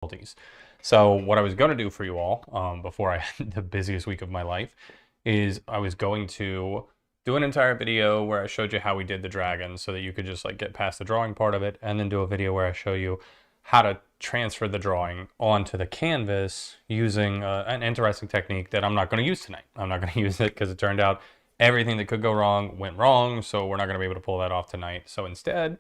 difficulties. So what I was going to do for you all before I had the busiest week of my life is I was going to do an entire video where I showed you how we did the dragon so that you could just like get past the drawing part of it, and then do a video where I show you how to transfer the drawing onto the canvas using an interesting technique that I'm not going to use tonight. I'm not going to use it because it turned out everything that could go wrong went wrong, so we're not going to be able to pull that off tonight. So instead,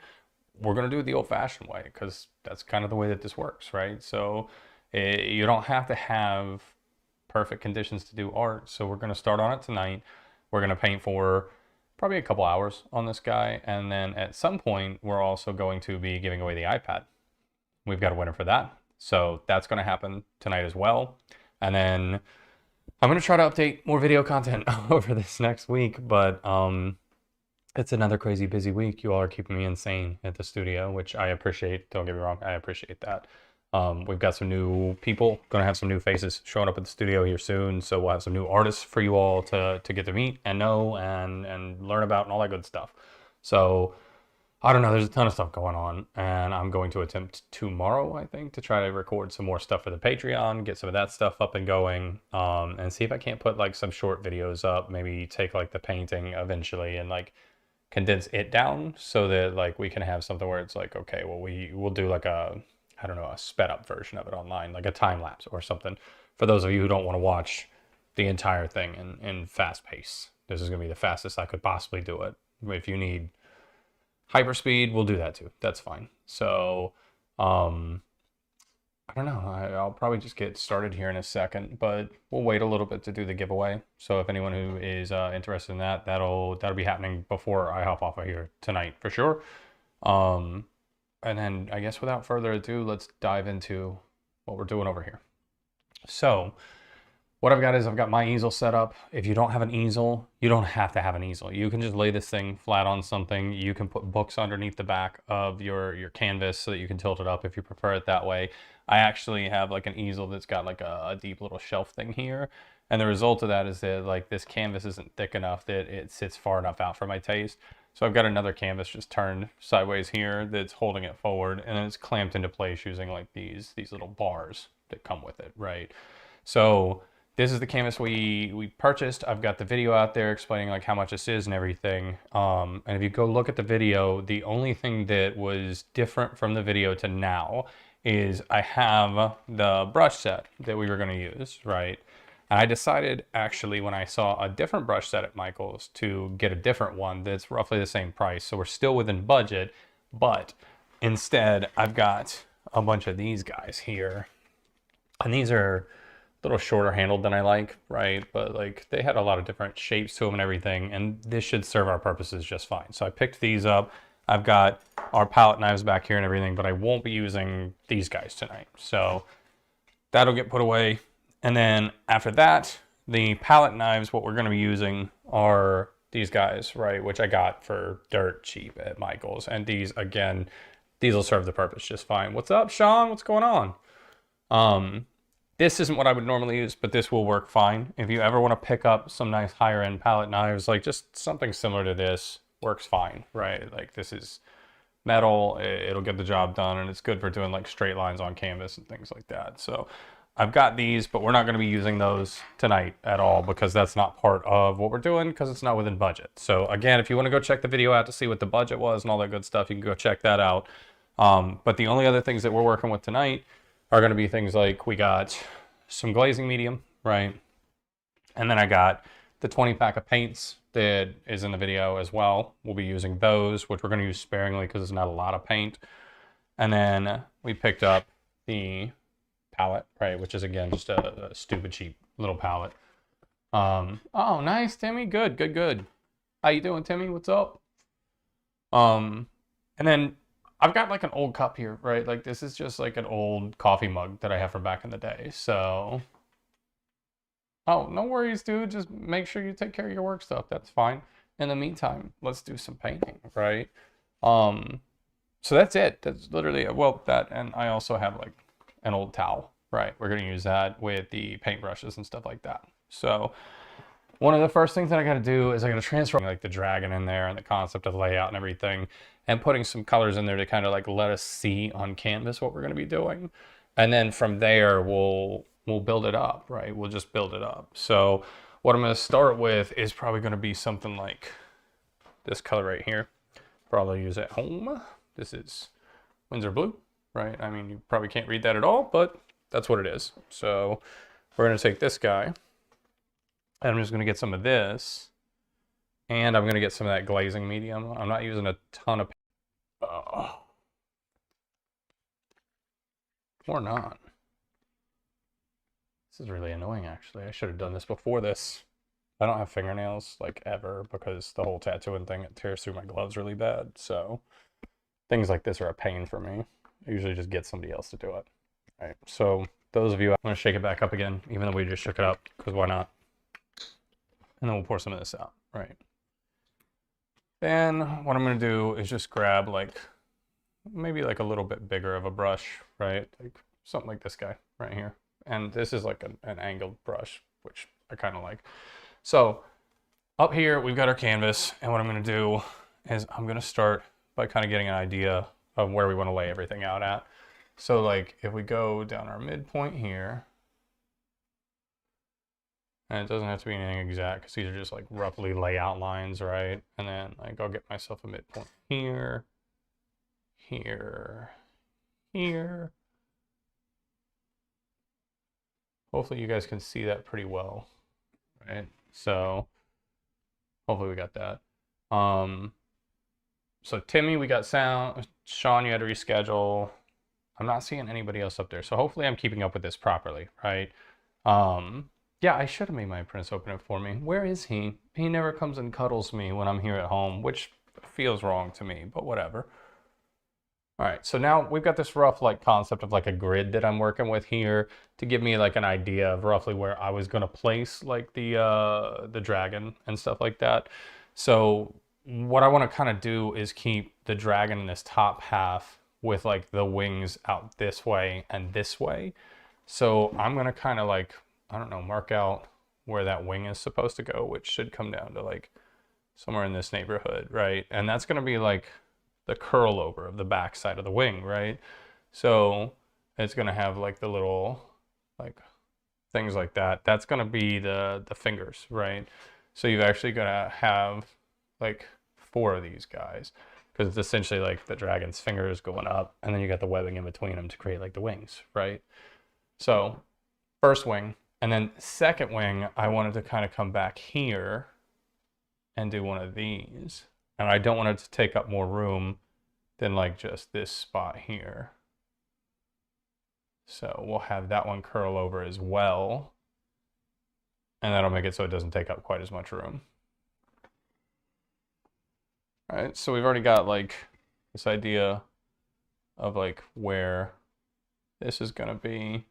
we're going to do it the old-fashioned way because that's kind of the way that this works, right? So you don't have to have perfect conditions to do art. So we're going to start on it tonight. We're going to paint for probably a couple hours on this guy, and then at some point we're also going to be giving away the iPad. We've got a winner for that, so that's going to happen tonight as well. And then I'm going to try to update more video content over this next week, but it's another crazy busy week. You all are keeping me insane at the studio, which I appreciate. Don't get me wrong, I appreciate that. We've got some new people, gonna have some new faces showing up at the studio here soon, so we'll have some new artists for you all to get to meet and know and learn about and all that good stuff. So I don't know, there's a ton of stuff going on, and I'm going to attempt tomorrow, I think, to try to record some more stuff for the Patreon, get some of that stuff up and going, and see if I can't put like some short videos up, maybe take like the painting eventually and like condense it down so that like we can have something where it's like, okay, well, we'll do like a, I don't know, a sped up version of it online, like a time lapse or something, for those of you who don't want to watch the entire thing in fast pace. This is going to be the fastest I could possibly do it. If you need hyperspeed, we'll do that too. That's fine. So, I don't know. I'll probably just get started here in a second, but we'll wait a little bit to do the giveaway. So if anyone who is interested in that, that'll be happening before I hop off of here tonight for sure. And then I guess without further ado, let's dive into what we're doing over here. So what I've got is I've got my easel set up. If you don't have an easel, you don't have to have an easel. You can just lay this thing flat on something. You can put books underneath the back of your canvas so that you can tilt it up if you prefer it that way. I actually have like an easel that's got like a deep little shelf thing here. And the result of that is that like this canvas isn't thick enough that it sits far enough out for my taste. So I've got another canvas just turned sideways here that's holding it forward, and then it's clamped into place using like these little bars that come with it, right? So this is the canvas we purchased. I've got the video out there explaining like how much this is and everything. And if you go look at the video, the only thing that was different from the video to now is I have the brush set that we were going to use, right? And I decided actually when I saw a different brush set at Michael's to get a different one that's roughly the same price. So we're still within budget, but instead I've got a bunch of these guys here. And these are a little shorter handled than I like, right? But like they had a lot of different shapes to them and everything, and this should serve our purposes just fine. So I picked these up. I've got our palette knives back here and everything, but I won't be using these guys tonight. So that'll get put away. And then after that, the palette knives, what we're going to be using are these guys, right? Which I got for dirt cheap at Michael's. And these, again, these will serve the purpose just fine. What's up, Sean? What's going on? This isn't what I would normally use, but this will work fine. If you ever want to pick up some nice higher end palette knives, like just something similar to this works fine, right? Like this is metal, it'll get the job done, and it's good for doing like straight lines on canvas and things like that. So I've got these, but we're not going to be using those tonight at all because that's not part of what we're doing because it's not within budget. So again, if you want to go check the video out to see what the budget was and all that good stuff, you can go check that out. But the only other things that we're working with tonight are going to be things like we got some glazing medium, right? And then I got the 20 pack of paints that is in the video as well. We'll be using those, which we're going to use sparingly because it's not a lot of paint. And then we picked up the palette, right? Which is again just a stupid cheap little palette. Oh, nice, Timmy. Good, good, good. How you doing, Timmy? What's up? And then I've got like an old cup here, right? Like this is just like an old coffee mug that I have from back in the day. So, oh, no worries, dude. Just make sure you take care of your work stuff. That's fine. In the meantime, let's do some painting, right? So that's it. That's literally, well, that, and I also have like an old towel, right? We're going to use that with the paintbrushes and stuff like that. So one of the first things that I got to do is I got to transfer like the dragon in there and the concept of layout and everything, and putting some colors in there to kind of like let us see on canvas what we're going to be doing. And then from there, we'll build it up, right? We'll just build it up. So what I'm going to start with is probably going to be something like this color right here. Probably use at home. This is Winsor Blue, right? I mean, you probably can't read that at all, but that's what it is. So we're going to take this guy, and I'm just going to get some of this, and I'm going to get some of that glazing medium. I'm not using a ton of, or not. This is really annoying, actually. I should have done this before this. I don't have fingernails, like, ever, because the whole tattooing thing, it tears through my gloves really bad. So things like this are a pain for me. I usually just get somebody else to do it. All right, so those of you, I'm going to shake it back up again, even though we just shook it up, because why not? And then we'll pour some of this out, right? Then what I'm going to do is just grab, like, maybe like a little bit bigger of a brush, right? Like something like this guy right here. And this is like an angled brush, which I kind of like. So up here, we've got our canvas. And what I'm going to do is I'm going to start by kind of getting an idea of where we want to lay everything out at. So like if we go down our midpoint here, and it doesn't have to be anything exact because these are just like roughly layout lines, right? And then like I'll get myself a midpoint here, here, here. Hopefully you guys can see that pretty well, right? So hopefully we got that. So Timmy, we got sound. Sean, you had to reschedule. I'm not seeing anybody else up there. So hopefully I'm keeping up with this properly, right? Yeah, I should have made my apprentice open it for me. Where is he? He never comes and cuddles me when I'm here at home, which feels wrong to me, but whatever. All right, so now we've got this rough like concept of like a grid that I'm working with here to give me like an idea of roughly where I was gonna place like the dragon and stuff like that. So what I want to kind of do is keep the dragon in this top half with like the wings out this way and this way. So I'm gonna kind of like, I don't know, mark out where that wing is supposed to go, which should come down to like somewhere in this neighborhood, right? And that's gonna be like the curl over of the back side of the wing, right? So it's gonna have like the little like things like that. That's gonna be the fingers, right? So you've actually gonna have like 4 of these guys because it's essentially like the dragon's fingers going up, and then you got the webbing in between them to create like the wings, right? So first wing, and then second wing, I wanted to kind of come back here and do one of these. And I don't want it to take up more room than like just this spot here. So we'll have that one curl over as well. And that'll make it so it doesn't take up quite as much room. All right, so we've already got like this idea of like where this is gonna be.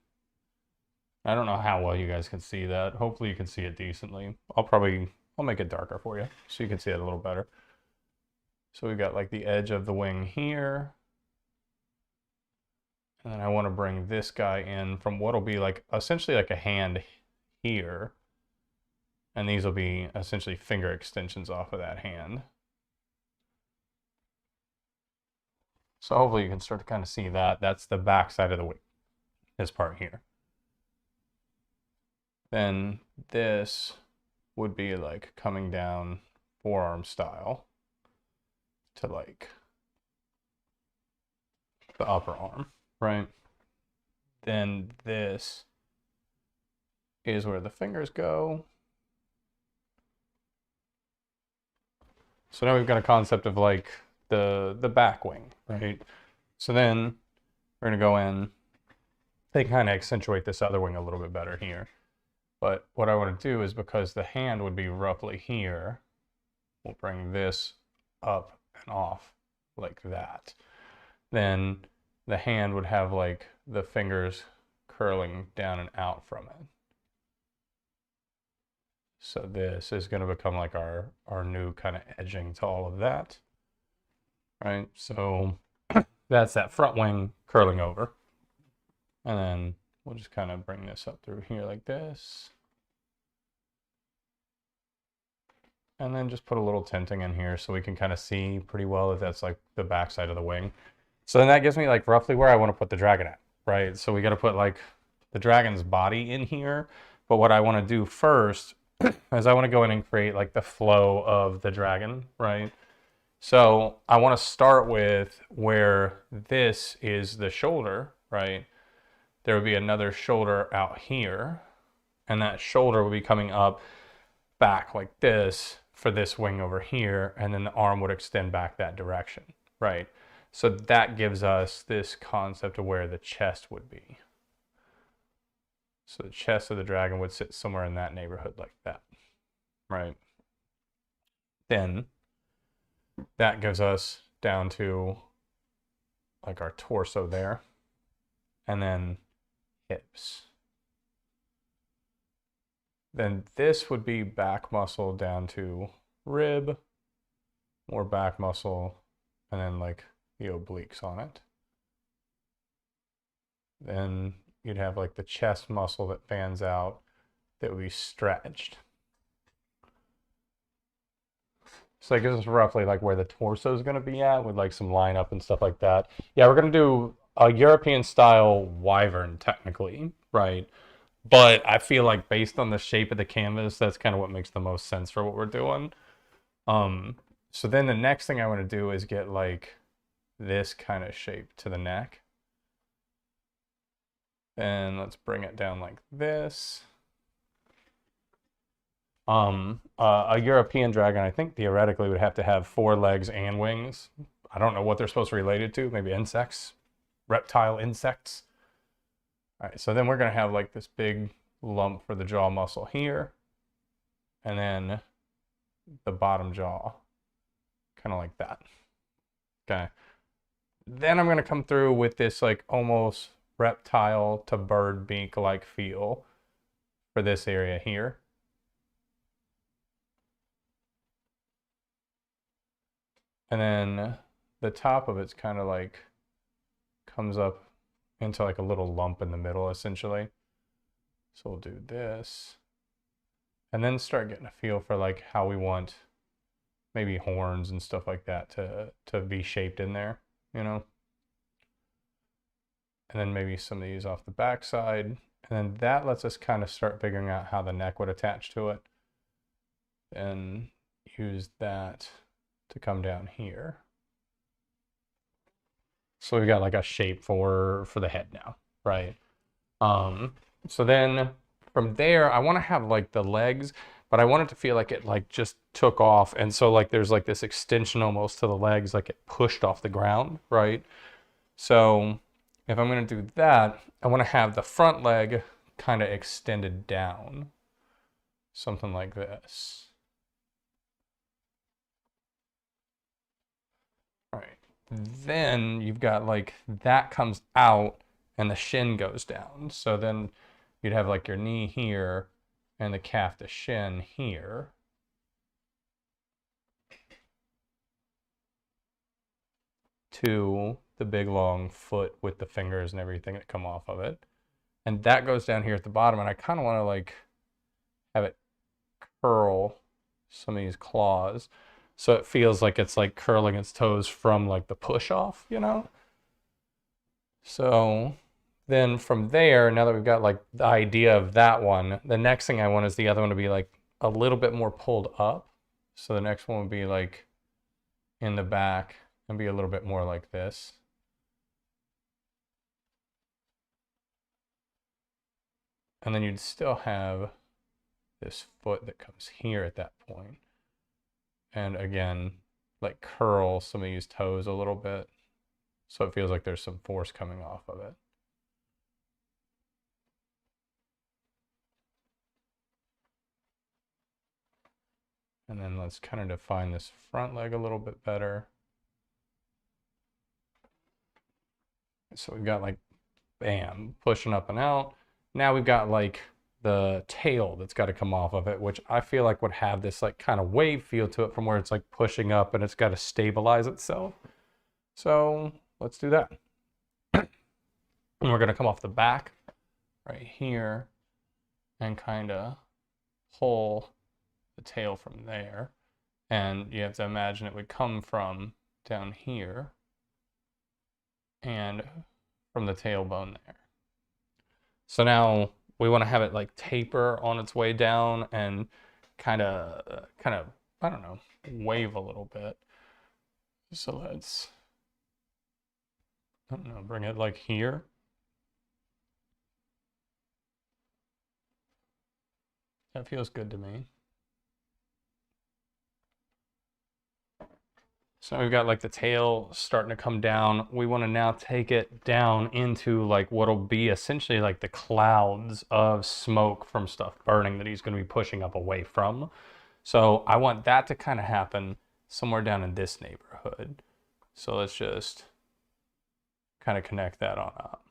I don't know how well you guys can see that. Hopefully you can see it decently. I'll make it darker for you so you can see it a little better. So we've got like the edge of the wing here. And then I want to bring this guy in from what'll be like essentially like a hand here. And these will be essentially finger extensions off of that hand. So hopefully you can start to kind of see that. That's the back side of the wing, this part here. Then this would be like coming down forearm style to like the upper arm, right? Then this is where the fingers go. So now we've got a concept of like the back wing, right? So then we're gonna go in, they kind of accentuate this other wing a little bit better here. But what I want to do is, because the hand would be roughly here, we'll bring this up and off like that. Then the hand would have like the fingers curling down and out from it. So this is going to become like our new kind of edging to all of that, right? So that's that front wing curling over. And then we'll just kind of bring this up through here like this. And then just put a little tinting in here so we can kind of see pretty well that that's like the back side of the wing. So then that gives me like roughly where I want to put the dragon at, right? So we got to put like the dragon's body in here. But what I want to do first is I want to go in and create like the flow of the dragon, right? So I want to start with where this is the shoulder, right? There would be another shoulder out here, and that shoulder would be coming up back like this for this wing over here, and then the arm would extend back that direction, right? So that gives us this concept of where the chest would be. So the chest of the dragon would sit somewhere in that neighborhood like that, right? Then that gives us down to like our torso there, and then hips. Then this would be back muscle down to rib, more back muscle, and then like the obliques on it. Then you'd have like the chest muscle that fans out that would be stretched. So that gives us roughly like where the torso is going to be at with like some lineup and stuff like that. Yeah, we're going to do a European style wyvern technically, right? But I feel like based on the shape of the canvas, that's kind of what makes the most sense for what we're doing. So then the next thing I want to do is get like this kind of shape to the neck. And let's bring it down like this. A European dragon, I think theoretically would have to have 4 legs and wings. I don't know what they're supposed to be related to. Maybe insects, reptile insects. All right, so then we're going to have like this big lump for the jaw muscle here. And then the bottom jaw, kind of like that. Okay. Then I'm going to come through with this like almost reptile to bird beak like feel for this area here. And then the top of it's kind of like comes up into like a little lump in the middle essentially. So we'll do this. And then start getting a feel for like how we want maybe horns and stuff like that to be shaped in there, you know? And then maybe some of these off the back side. And then that lets us kind of start figuring out how the neck would attach to it. And use that to come down here. So we've got like a shape for the head now, right? So then from there, I want to have like the legs, but I want it to feel like it like just took off. And so like there's like this extension almost to the legs, like it pushed off the ground, right? So if I'm going to do that, I want to have the front leg kind of extended down, something like this. All right. Then you've got like that comes out and the shin goes down. So then you'd have like your knee here and the calf to shin here. To the big long foot with the fingers and everything that come off of it. And that goes down here at the bottom, and I kind of want to like have it curl some of these claws so it feels like it's like curling its toes from like the push off, you know? So then from there, now that we've got like the idea of that one, the next thing I want is the other one to be like a little bit more pulled up. So the next one would be like in the back and be a little bit more like this. And then you'd still have this foot that comes here at that point. And again, like curl some of these toes a little bit. So it feels like there's some force coming off of it. And then let's kind of define this front leg a little bit better. So we've got like, bam, pushing up and out. Now we've got like the tail that's got to come off of it, which I feel like would have this like kind of wave feel to it from where it's like pushing up and it's got to stabilize itself. So let's do that. And we're going to come off the back right here and kind of pull the tail from there. And you have to imagine it would come from down here and from the tailbone there. So now we want to have it like taper on its way down and kind of, I don't know, wave a little bit. So let's, I don't know, bring it like here. That feels good to me. So we've got like the tail starting to come down. We want to now take it down into like what'll be essentially like the clouds of smoke from stuff burning that he's going to be pushing up away from. So I want that to kind of happen somewhere down in this neighborhood. So let's just kind of connect that on up.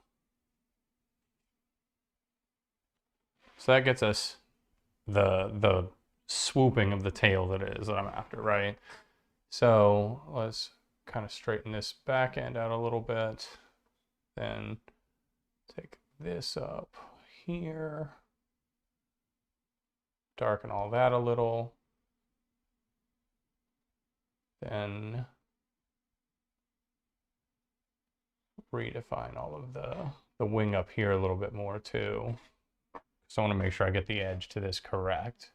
So that gets us the swooping of the tail that I'm after, right? So let's kind of straighten this back end out a little bit. Then take this up here. Darken all that a little. Then redefine all of the wing up here a little bit more too. So I want to make sure I get the edge to this correct.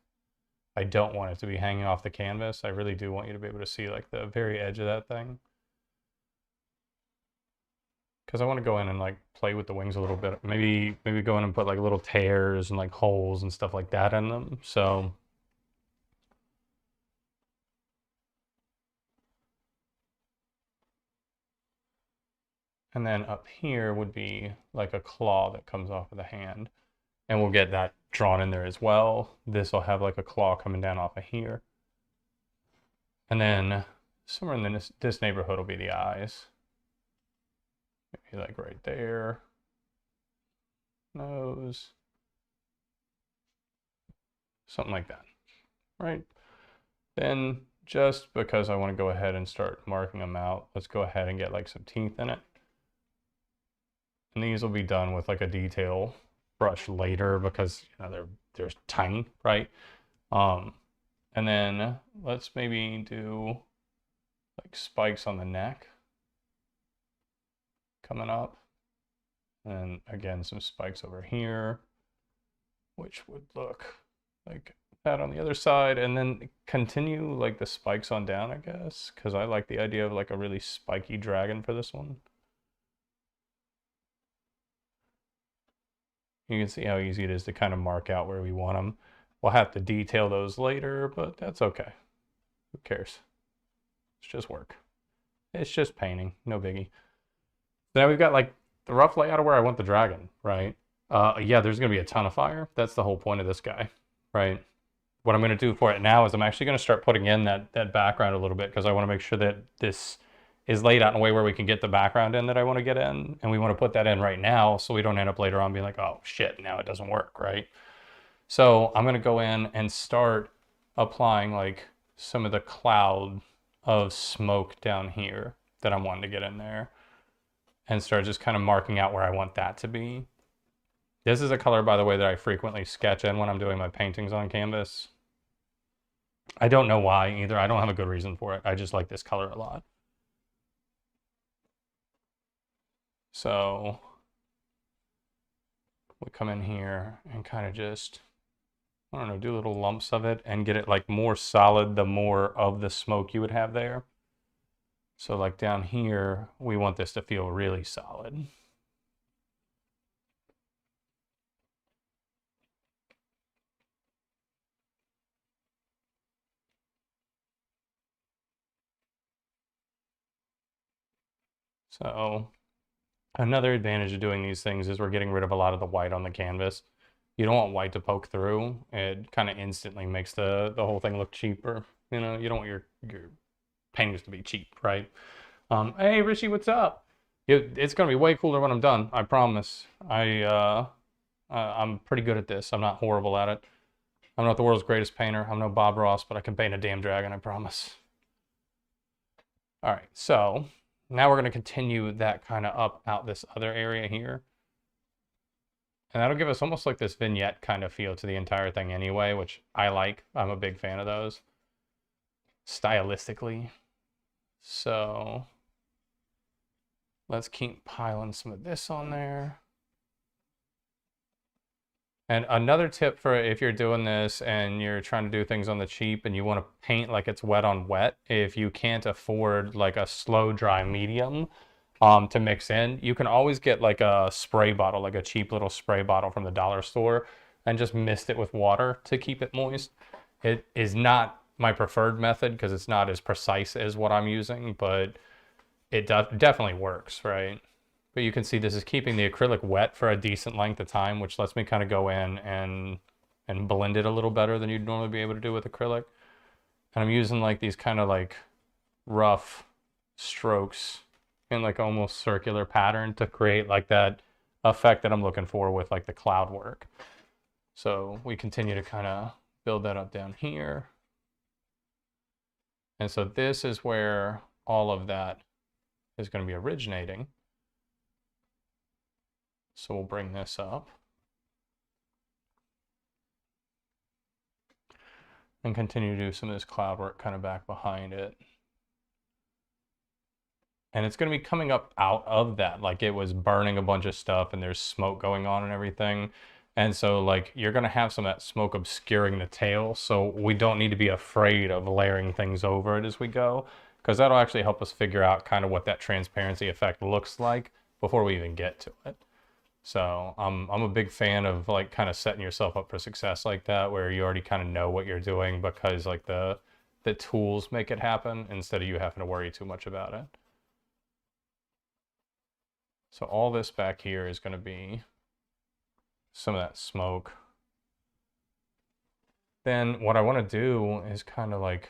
I don't want it to be hanging off the canvas. I really do want you to be able to see like the very edge of that thing. Because I want to go in and like play with the wings a little bit. Maybe go in and put like little tears and like holes and stuff like that in them. So and then up here would be like a claw that comes off of the hand. And we'll get that drawn in there as well. This will have like a claw coming down off of here. And then somewhere in this neighborhood will be the eyes. Maybe like right there. Nose. Something like that, right? Then just because I want to go ahead and start marking them out, let's go ahead and get like some teeth in it. And these will be done with like a detail brush later because you know they're tiny, right? And then let's maybe do like spikes on the neck coming up. And again, some spikes over here, which would look like that on the other side. And then continue like the spikes on down, I guess, because I like the idea of like a really spiky dragon for this one. You can see how easy it is to kind of mark out where we want them. We'll have to detail those later, but that's okay. Who cares? It's just work. It's just painting, no biggie. Now we've got like the rough layout of where I want the dragon, right? Yeah, there's gonna be a ton of fire. That's the whole point of this guy, right? What I'm gonna do for it now is I'm actually gonna start putting in that background a little bit because I wanna make sure that this is laid out in a way where we can get the background in that I wanna get in. And we wanna put that in right now so we don't end up later on being like, oh shit, now it doesn't work, right? So I'm gonna go in and start applying like some of the cloud of smoke down here that I'm wanting to get in there and start just kind of marking out where I want that to be. This is a color, by the way, that I frequently sketch in when I'm doing my paintings on canvas. I don't know why either. I don't have a good reason for it. I just like this color a lot. So we come in here and kind of just, I don't know, do little lumps of it and get it like more solid the more of the smoke you would have there. So like down here, we want this to feel really solid. So another advantage of doing these things is we're getting rid of a lot of the white on the canvas. You don't want white to poke through. It kind of instantly makes the whole thing look cheaper. You know, you don't want your paintings to be cheap, right? Hey, Rishi, what's up? It's going to be way cooler when I'm done. I promise. I'm pretty good at this. I'm not horrible at it. I'm not the world's greatest painter. I'm no Bob Ross, but I can paint a damn dragon, I promise. All right, so now we're going to continue that kind of up out this other area here. And that'll give us almost like this vignette kind of feel to the entire thing anyway, which I like. I'm a big fan of those stylistically. So Let's keep piling some of this on there. And another tip for if you're doing this and you're trying to do things on the cheap and you want to paint like it's wet on wet, if you can't afford like a slow dry medium to mix in, you can always get like a spray bottle, like a cheap little spray bottle from the dollar store, and just mist it with water to keep it moist. It is not my preferred method because it's not as precise as what I'm using, but it definitely works, right? But you can see this is keeping the acrylic wet for a decent length of time, which lets me kind of go in and blend it a little better than you'd normally be able to do with acrylic. And I'm using like these kind of like rough strokes in like almost circular pattern to create like that effect that I'm looking for with like the cloud work. So we continue to kind of build that up down here. And so this is where all of that is going to be originating. So we'll bring this up and continue to do some of this cloud work kind of back behind it. And it's going to be coming up out of that, like it was burning a bunch of stuff and there's smoke going on and everything. And so like you're going to have some of that smoke obscuring the tail. So we don't need to be afraid of layering things over it as we go, because that'll actually help us figure out kind of what that transparency effect looks like before we even get to it. So I'm a big fan of like kind of setting yourself up for success like that, where you already kind of know what you're doing because like the tools make it happen instead of you having to worry too much about it. So all this back here is going to be some of that smoke. Then what I want to do is kind of like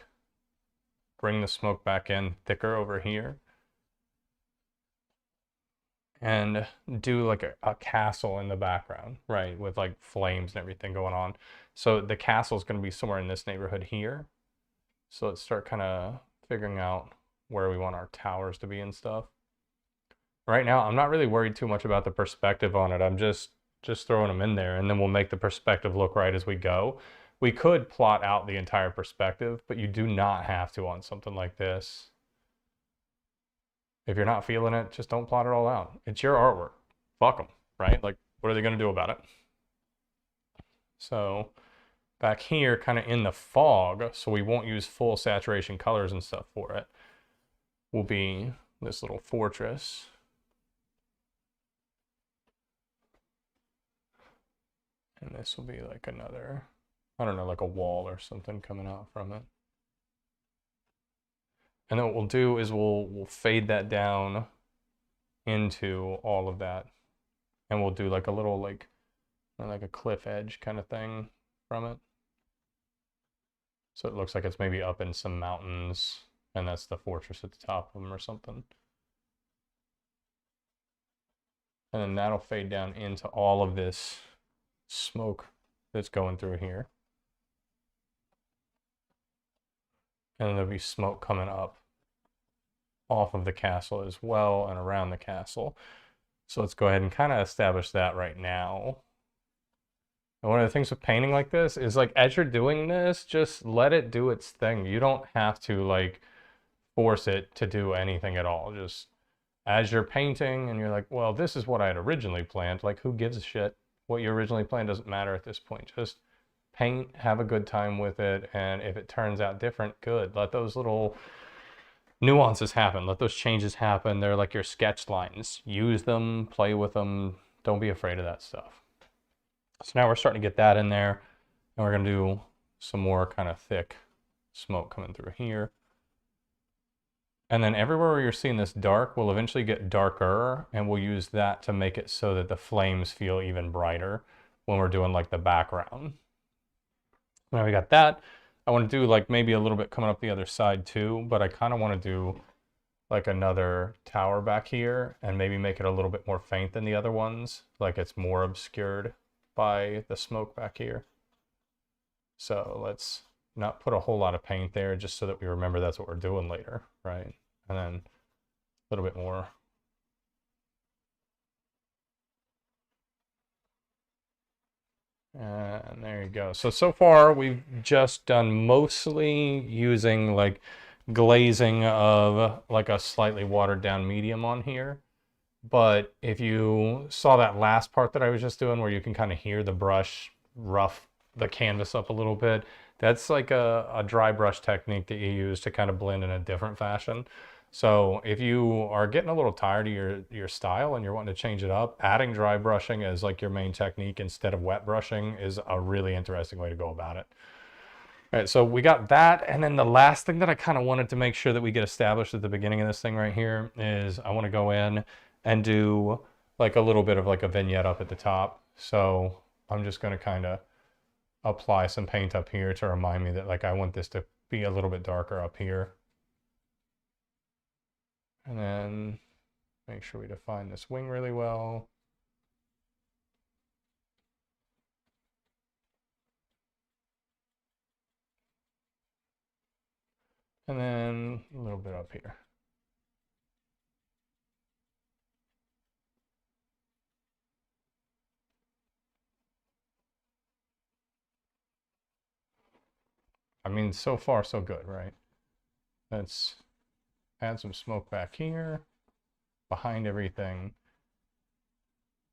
bring the smoke back in thicker over here and do like a castle in the background, right? With like flames and everything going on. So the castle is going to be somewhere in this neighborhood here. So let's start kind of figuring out where we want our towers to be and stuff. Right now, I'm not really worried too much about the perspective on it. I'm just throwing them in there, and then we'll make the perspective look right as we go. We could plot out the entire perspective, but you do not have to on something like this. If you're not feeling it, just don't plot it all out. It's your artwork. Fuck them, right? Like, what are they going to do about it? So back here, kind of in the fog, so we won't use full saturation colors and stuff for it, will be this little fortress. And this will be like another, I don't know, like a wall or something coming out from it. And then what we'll do is we'll fade that down into all of that. And we'll do like a little like a cliff edge kind of thing from it. So it looks like it's maybe up in some mountains and that's the fortress at the top of them or something. And then that'll fade down into all of this smoke that's going through here. And then there'll be smoke coming up off of the castle as well and around the castle. So let's go ahead and kind of establish that right now. And one of the things with painting like this is like as you're doing this, just let it do its thing. You don't have to like force it to do anything at all. Just as you're painting and you're like, well, this is what I had originally planned. Like, who gives a shit? What you originally planned doesn't matter at this point. Just paint, have a good time with it, and if it turns out different, good. Let those little nuances happen. Let those changes happen. They're like your sketch lines. Use them, play with them. Don't be afraid of that stuff. So now we're starting to get that in there, and we're going to do some more kind of thick smoke coming through here. And then everywhere where you're seeing this dark will eventually get darker, and we'll use that to make it so that the flames feel even brighter when we're doing like the background. Now we got that. I want to do like maybe a little bit coming up the other side too, but I kind of want to do like another tower back here and maybe make it a little bit more faint than the other ones, like it's more obscured by the smoke back here. So let's not put a whole lot of paint there just so that we remember that's what we're doing later, right? And then a little bit more. And there you go. So far we've just done mostly using like glazing of like a slightly watered down medium on here. But if you saw that last part that I was just doing where you can kind of hear the brush rough the canvas up a little bit, that's like a dry brush technique that you use to kind of blend in a different fashion. So if you are getting a little tired of your style and you're wanting to change it up, adding dry brushing as like your main technique instead of wet brushing is a really interesting way to go about it. All right, so we got that, and then the last thing that I kind of wanted to make sure that we get established at the beginning of this thing right here is I want to go in and do like a little bit of like a vignette up at the top. So I'm just going to kind of apply some paint up here to remind me that like I want this to be a little bit darker up here. And then make sure we define this wing really well. And then a little bit up here. I mean, so far so good, right? Let's add some smoke back here, behind everything,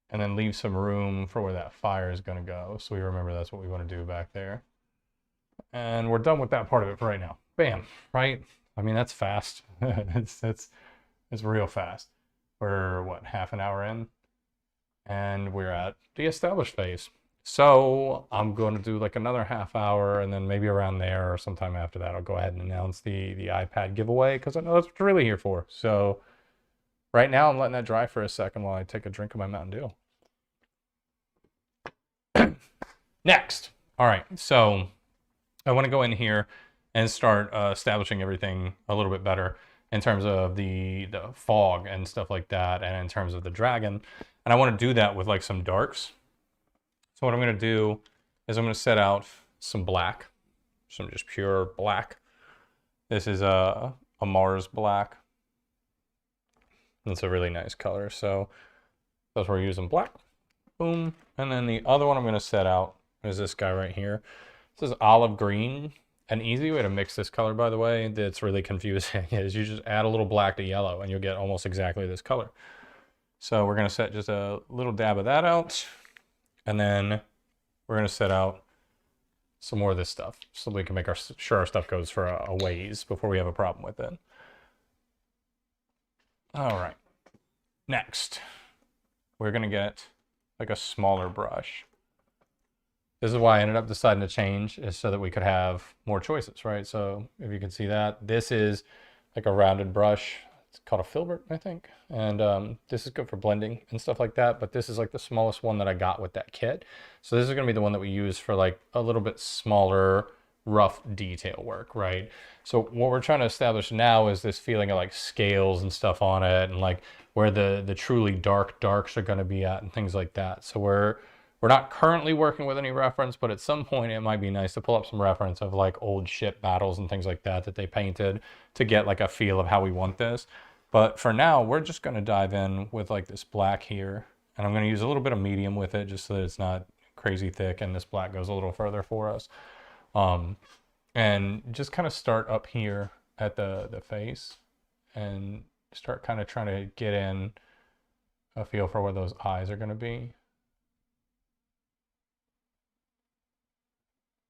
and then leave some room for where that fire is going to go. So we remember that's what we want to do back there. And we're done with that part of it for right now. Bam, right? I mean, that's fast. it's real fast. We're what, half an hour in? And we're at the established phase. So I'm going to do like another half hour, and then maybe around there or sometime after that, I'll go ahead and announce the iPad giveaway, because I know that's what you're really here for. So right now I'm letting that dry for a second while I take a drink of my Mountain Dew. Next. All right, so I want to go in here and start establishing everything a little bit better in terms of the fog and stuff like that, and in terms of the dragon. And I want to do that with like some darks. So what I'm going to do is I'm going to set out some black, some just pure black. This is a Mars black. It's a really nice color. So that's where we're using black. Boom. And then the other one I'm going to set out is this guy right here. This is olive green. An easy way to mix this color, by the way, that's really confusing, is you just add a little black to yellow and you'll get almost exactly this color. So we're going to set just a little dab of that out. And then we're going to set out some more of this stuff so we can make sure our stuff goes for a ways before we have a problem with it. All right. Next, we're going to get like a smaller brush. This is why I ended up deciding to change, is so that we could have more choices, right? So if you can see that, this is like a rounded brush. It's called a filbert, I think. And this is good for blending and stuff like that. But this is like the smallest one that I got with that kit. So this is going to be the one that we use for like a little bit smaller, rough detail work, right? So what we're trying to establish now is this feeling of like scales and stuff on it, and like where the truly darks are going to be at and things like that. So we're not currently working with any reference, but at some point it might be nice to pull up some reference of like old ship battles and things like that they painted to get like a feel of how we want this. But for now, we're just going to dive in with like this black here. And I'm going to use a little bit of medium with it just so that it's not crazy thick and this black goes a little further for us. And just kind of start up here at the face and start kind of trying to get in a feel for where those eyes are going to be.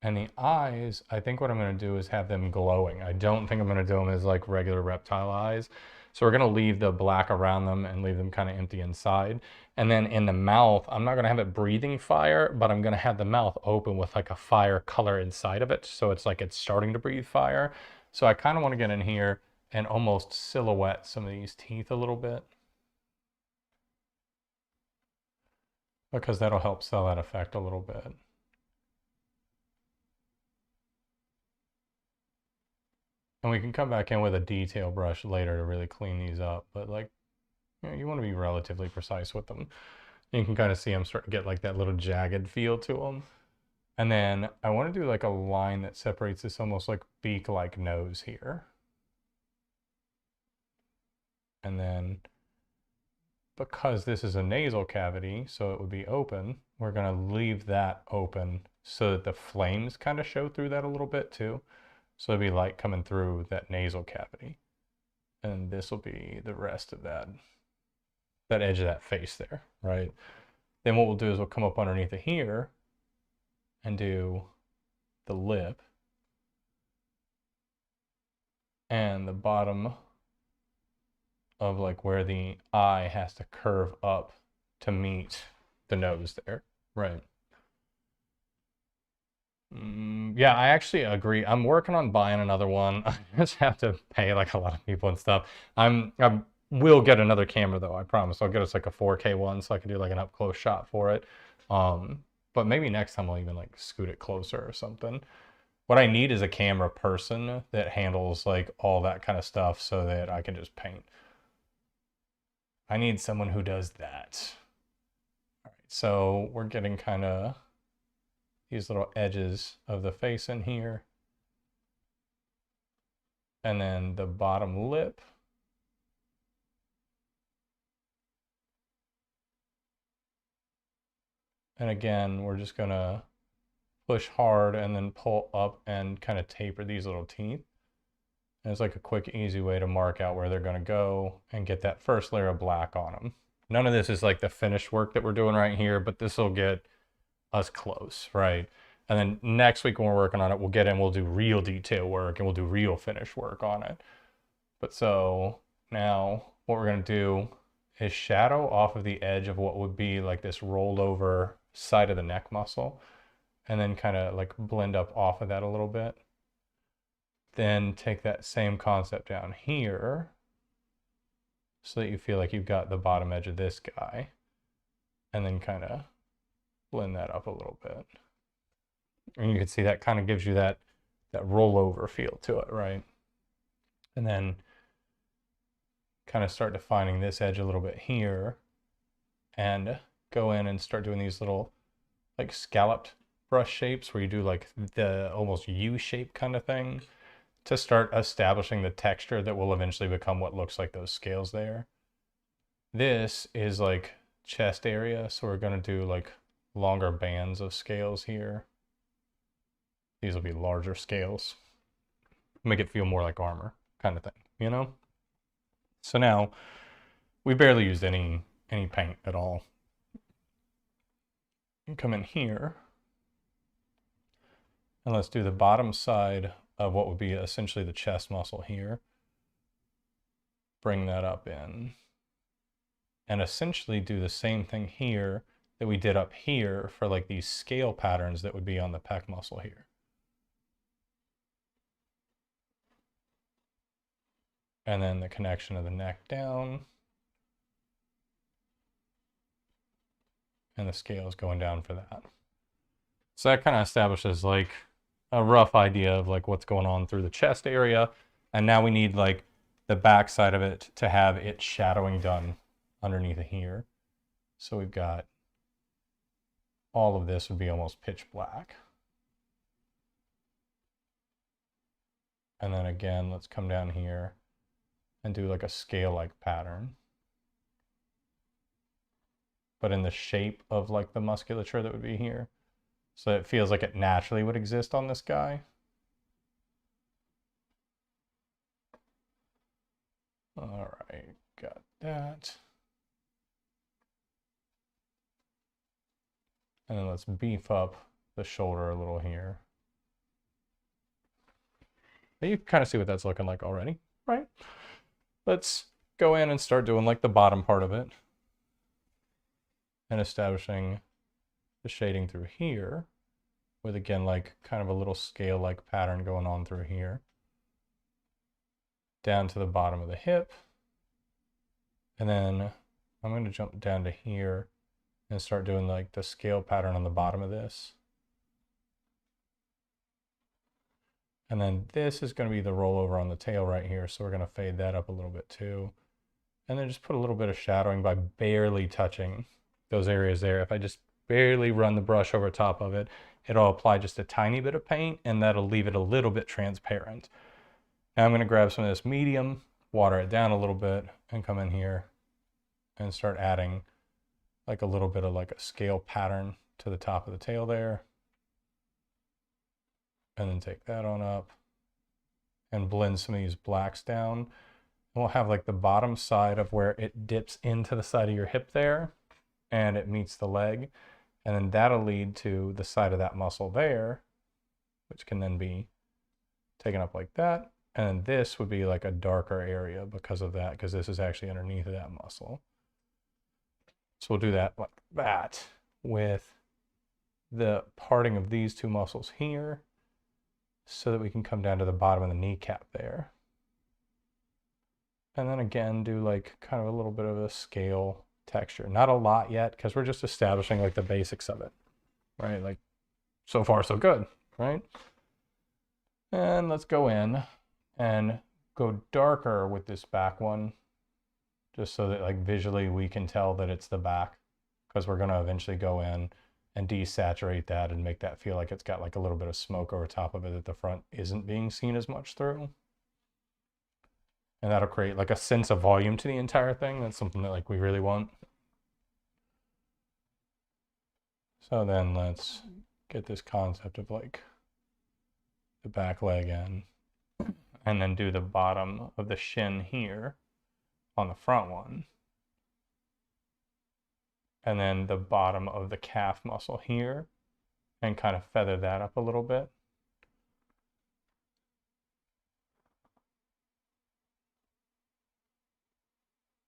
And the eyes, I think what I'm going to do is have them glowing. I don't think I'm going to do them as like regular reptile eyes. So we're going to leave the black around them and leave them kind of empty inside. And then in the mouth, I'm not going to have it breathing fire, but I'm going to have the mouth open with like a fire color inside of it. So it's like it's starting to breathe fire. So I kind of want to get in here and almost silhouette some of these teeth a little bit, because that'll help sell that effect a little bit. And we can come back in with a detail brush later to really clean these up. But like, you want to be relatively precise with them. You can kind of see them start to get like that little jagged feel to them. And then I want to do like a line that separates this almost like beak-like nose here. And then because this is a nasal cavity, so it would be open, we're going to leave that open so that the flames kind of show through that a little bit too. So it'll be light coming through that nasal cavity. And this will be the rest of that. that edge of that face there, right? Then what we'll do is we'll come up underneath it here and do the lip and the bottom of like where the eye has to curve up to meet the nose there, right? Yeah, I actually agree. I'm working on buying another one. I just have to pay like a lot of people and stuff. I will get another camera though, I promise. I'll get us like a 4K one so I can do like an up close shot for it. But maybe next time I'll even like scoot it closer or something. What I need is a camera person that handles like all that kind of stuff so that I can just paint. I need someone who does that. All right, so we're getting kind of these little edges of the face in here. And then the bottom lip. And again, we're just gonna push hard and then pull up and kind of taper these little teeth. And it's like a quick, easy way to mark out where they're gonna go and get that first layer of black on them. None of this is like the finished work that we're doing right here, but this will get us close, right? And then next week when we're working on it, we'll get in, we'll do real detail work and we'll do real finish work on it. But so now what we're gonna do is shadow off of the edge of what would be like this rolled over side of the neck muscle and then kind of like blend up off of that a little bit. Then take that same concept down here so that you feel like you've got the bottom edge of this guy and then kind of blend that up a little bit. And you can see that kind of gives you that rollover feel to it, right? And then kind of start defining this edge a little bit here and go in and start doing these little like scalloped brush shapes where you do like the almost U shape kind of thing to start establishing the texture that will eventually become what looks like those scales there. This is like chest area, so we're going to do like longer bands of scales here. These will be larger scales. Make it feel more like armor kind of thing, you know? So now we barely used any paint at all. You come in here and let's do the bottom side of what would be essentially the chest muscle here. Bring that up in and essentially do the same thing here that we did up here for like these scale patterns that would be on the pec muscle here. And then the connection of the neck down. And the scales going down for that. So that kind of establishes like a rough idea of like what's going on through the chest area. And now we need like the back side of it to have it shadowing done underneath here. So we've got all of this would be almost pitch black. And then again, let's come down here and do like a scale-like pattern. But in the shape of like the musculature that would be here. So it feels like it naturally would exist on this guy. All right, got that. And then let's beef up the shoulder a little here. You can kind of see what that's looking like already, right? Let's go in and start doing like the bottom part of it and establishing the shading through here with again like kind of a little scale-like pattern going on through here down to the bottom of the hip. And then I'm going to jump down to here and start doing like the scale pattern on the bottom of this. And then this is going to be the rollover on the tail right here. So we're going to fade that up a little bit too. And then just put a little bit of shadowing by barely touching those areas there. If I just barely run the brush over top of it, it'll apply just a tiny bit of paint and that'll leave it a little bit transparent. Now I'm going to grab some of this medium, water it down a little bit and come in here and start adding like a little bit of like a scale pattern to the top of the tail there. And then take that on up and blend some of these blacks down. we'll have like the bottom side of where it dips into the side of your hip there and it meets the leg. And then that'll lead to the side of that muscle there, which can then be taken up like that. And then this would be like a darker area because of that, because this is actually underneath of that muscle. So we'll do that like that with the parting of these two muscles here so that we can come down to the bottom of the kneecap there. And then again, do like kind of a little bit of a scale texture. Not a lot yet, because we're just establishing like the basics of it, right? Like so far so good, right? And let's go in and go darker with this back one, just so that like visually we can tell that it's the back, because we're going to eventually go in and desaturate that and make that feel like it's got like a little bit of smoke over top of it that the front isn't being seen as much through. And that'll create like a sense of volume to the entire thing. That's something that like we really want. So then let's get this concept of like the back leg in, and then do the bottom of the shin here on the front one. And then the bottom of the calf muscle here, and kind of feather that up a little bit.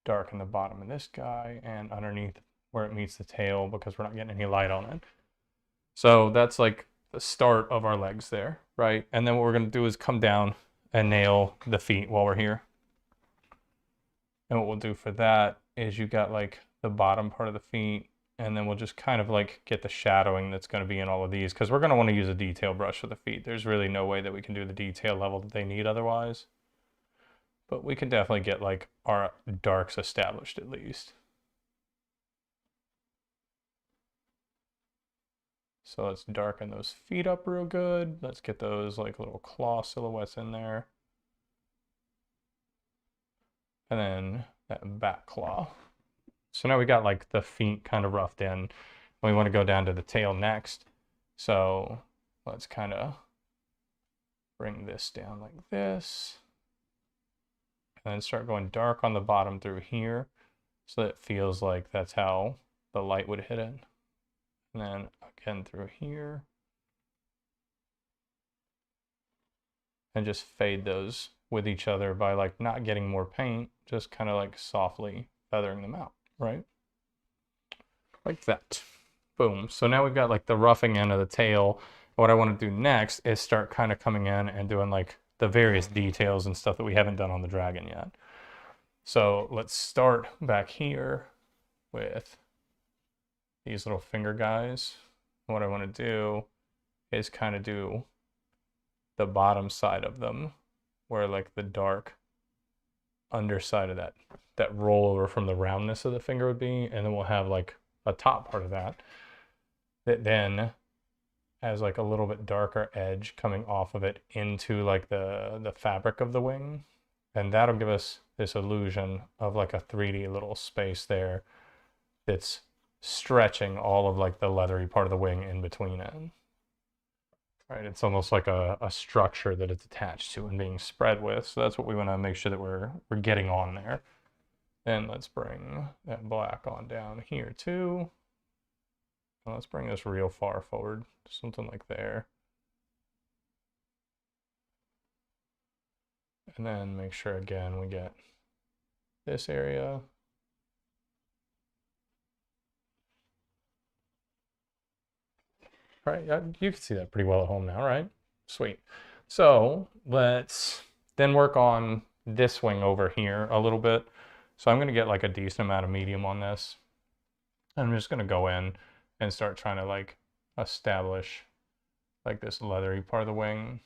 Darken the bottom of this guy and underneath where it meets the tail, because we're not getting any light on it. So that's like the start of our legs there, right? And then what we're going to do is come down and nail the feet while we're here. And what we'll do for that is you got like the bottom part of the feet, and then we'll just kind of like get the shadowing that's going to be in all of these, because we're going to want to use a detail brush for the feet. There's really no way that we can do the detail level that they need otherwise. But we can definitely get like our darks established at least. So let's darken those feet up real good. Let's get those like little claw silhouettes in there. And then that back claw. So now we got like the feet kind of roughed in. We want to go down to the tail next. So let's kind of bring this down like this. And then start going dark on the bottom through here, so that it feels like that's how the light would hit it. And then again through here. And just fade those with each other by like not getting more paint, just kind of like softly feathering them out, right? Like that. Boom. So now we've got like the roughing end of the tail. What I want to do next is start kind of coming in and doing like the various details and stuff that we haven't done on the dragon yet. So let's start back here with these little finger guys. What I want to do is kind of do the bottom side of them, where like the dark underside of that rollover from the roundness of the finger would be, and then we'll have like a top part of that then has like a little bit darker edge coming off of it into like the fabric of the wing, and that'll give us this illusion of like a 3D little space there that's stretching all of like the leathery part of the wing in between it. Right, it's almost like a structure that it's attached to and being spread with. So that's what we want to make sure that we're getting on there. Then let's bring that black on down here too. And let's bring this real far forward, something like there. And then make sure again we get this area. Right, you can see that pretty well at home now, right? Sweet. So let's then work on this wing over here a little bit. So I'm going to get like a decent amount of medium on this. I'm just going to go in and start trying to like establish like this leathery part of the wing.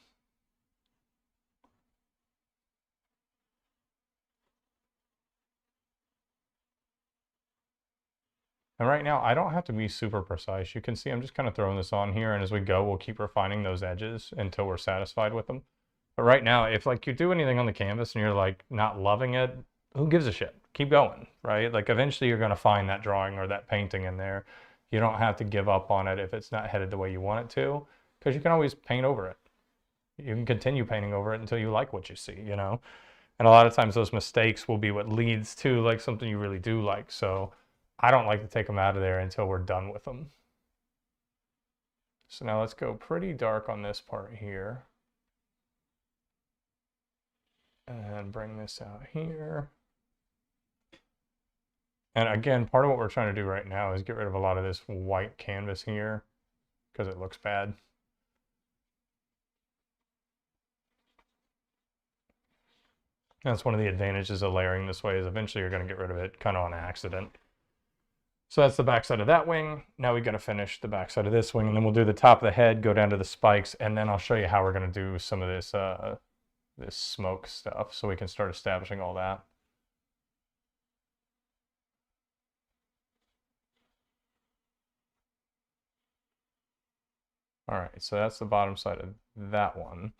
And right now I don't have to be super precise. You can see I'm just kind of throwing this on here, and as we go we'll keep refining those edges until we're satisfied with them. But right now, if like you do anything on the canvas and you're like not loving it, who gives a shit? Keep going, right? Like eventually you're going to find that drawing or that painting in there. You don't have to give up on it if it's not headed the way you want it to, because you can always paint over it. You can continue painting over it until you like what you see, you know? And a lot of times those mistakes will be what leads to like something you really do like. So I don't like to take them out of there until we're done with them. So now let's go pretty dark on this part here. And bring this out here. And again, part of what we're trying to do right now is get rid of a lot of this white canvas here because it looks bad. That's one of the advantages of layering this way is eventually you're going to get rid of it kind of on accident. So that's the backside of that wing. Now we got to finish the backside of this wing, and then we'll do the top of the head, go down to the spikes, and then I'll show you how we're going to do some of this this smoke stuff so we can start establishing all that. All right, so that's the bottom side of that one.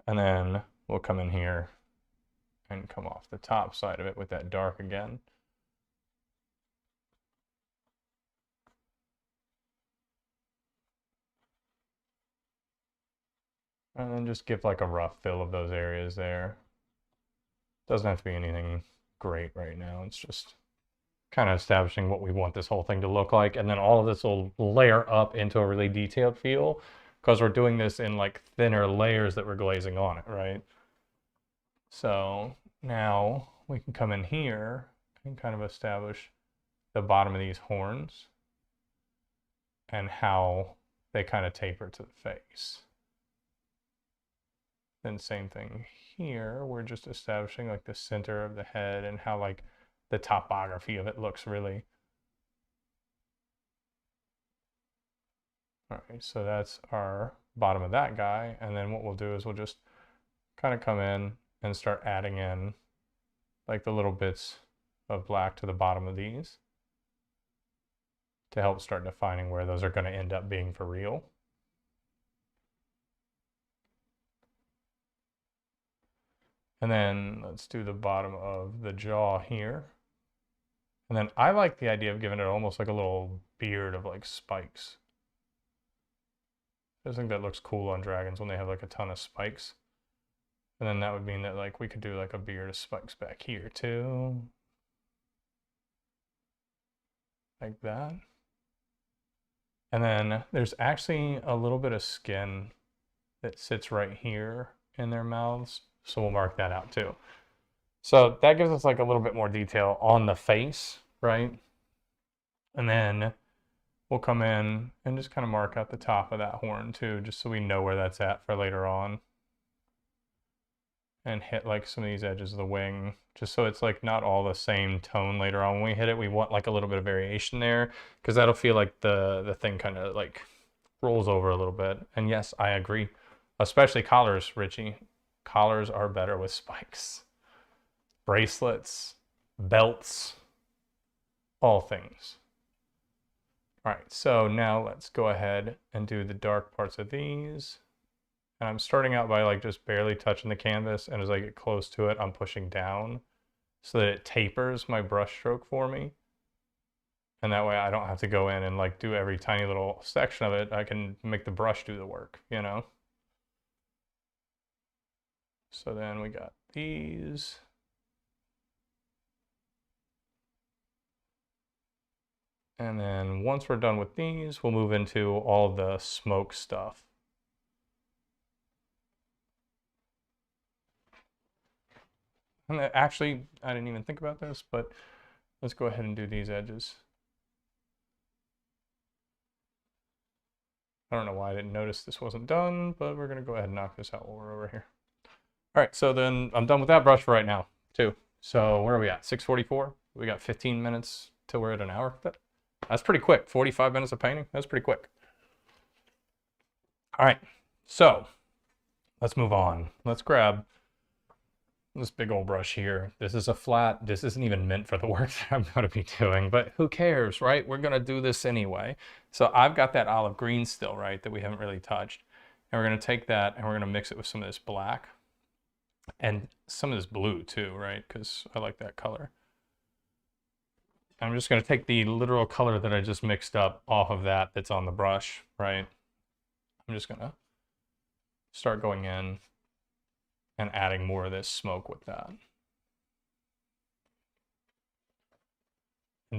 And then we'll come in here and come off the top side of it with that dark again. And then just give like a rough fill of those areas there. Doesn't have to be anything great right now. It's just kind of establishing what we want this whole thing to look like. And then all of this will layer up into a really detailed feel because we're doing this in like thinner layers that we're glazing on it, right? So now we can come in here and kind of establish the bottom of these horns and how they kind of taper to the face. Then same thing here, we're just establishing like the center of the head and how like the topography of it looks really. All right, so that's our bottom of that guy. And then what we'll do is we'll just kind of come in and start adding in like the little bits of black to the bottom of these to help start defining where those are going to end up being for real. And then let's do the bottom of the jaw here. And then I like the idea of giving it almost like a little beard of like spikes. I just think that looks cool on dragons when they have like a ton of spikes. And then that would mean that like we could do like a beard of spikes back here too. Like that. And then there's actually a little bit of skin that sits right here in their mouths. So we'll mark that out too. So that gives us like a little bit more detail on the face, right? And then we'll come in and just kind of mark out the top of that horn too, just so we know where that's at for later on. And hit like some of these edges of the wing, just so it's like not all the same tone later on. When we hit it, we want like a little bit of variation there, because that'll feel like the thing kind of like rolls over a little bit. And yes, I agree. Especially collars, Richie. Collars are better with spikes. Bracelets, belts, all things. All right, so now let's go ahead and do the dark parts of these. And I'm starting out by like just barely touching the canvas, and as I get close to it, I'm pushing down so that it tapers my brush stroke for me. And that way I don't have to go in and like do every tiny little section of it. I can make the brush do the work, you know? So then we got these. And then once we're done with these, we'll move into all the smoke stuff. And actually, I didn't even think about this, but let's go ahead and do these edges. I don't know why I didn't notice this wasn't done, but we're going to go ahead and knock this out while we're over here. All right, so then I'm done with that brush for right now, too. So where are we at? 6:44? We got 15 minutes till we're at an hour. That's pretty quick. 45 minutes of painting. That's pretty quick. All right, so let's move on. Let's grab this big old brush here. This is a flat. This isn't even meant for the work that I'm going to be doing, but who cares, right? We're going to do this anyway. So I've got that olive green still, right, that we haven't really touched. And we're going to take that and we're going to mix it with some of this black and some of this blue too, right? Because I like that color. I'm just going to take the literal color that I just mixed up off of that that's on the brush, right? I'm just going to start going in and adding more of this smoke with that.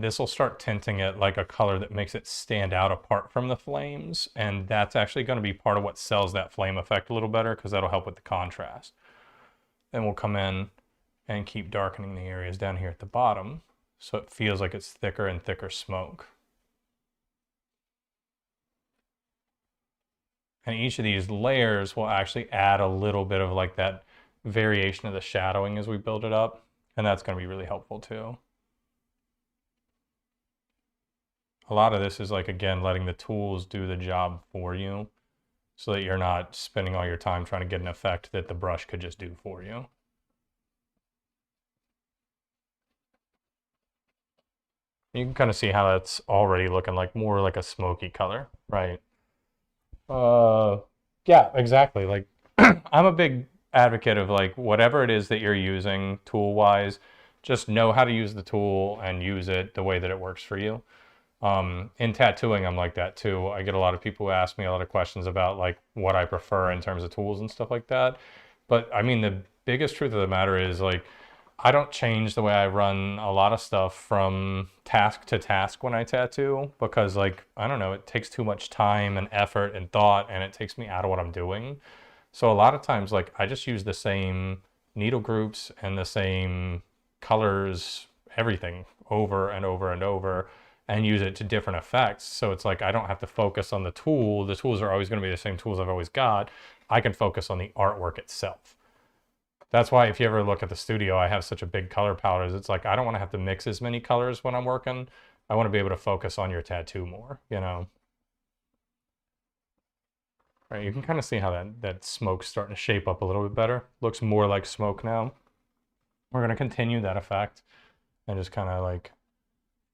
this will start tinting it like a color that makes it stand out apart from the flames. And that's actually going to be part of what sells that flame effect a little better, because that'll help with the contrast. Then we'll come in and keep darkening the areas down here at the bottom so it feels like it's thicker and thicker smoke. And each of these layers will actually add a little bit of like that variation of the shadowing as we build it up. And that's going to be really helpful too. A lot of this is like, again, letting the tools do the job for you so that you're not spending all your time trying to get an effect that the brush could just do for you. You can kind of see how that's already looking like more like a smoky color, right? Yeah, exactly. Like I'm a big advocate of like whatever it is that you're using tool wise, just know how to use the tool and use it the way that it works for you. In tattooing, I'm like that too. I get a lot of people who ask me a lot of questions about like what I prefer in terms of tools and stuff like that. But I mean, the biggest truth of the matter is like, I don't change the way I run a lot of stuff from task to task when I tattoo, because like, I don't know, it takes too much time and effort and thought, and it takes me out of what I'm doing. So a lot of times, like I just use the same needle groups and the same colors, everything over and over and over, and use it to different effects. So it's like, I don't have to focus on the tool. The tools are always going to be the same tools I've always got. I can focus on the artwork itself. That's why if you ever look at the studio, I have such a big color palette. It's like, I don't want to have to mix as many colors when I'm working. I want to be able to focus on your tattoo more, you know? Right, you can kind of see how that smoke's starting to shape up a little bit better. Looks more like smoke now. We're going to continue that effect and just kind of like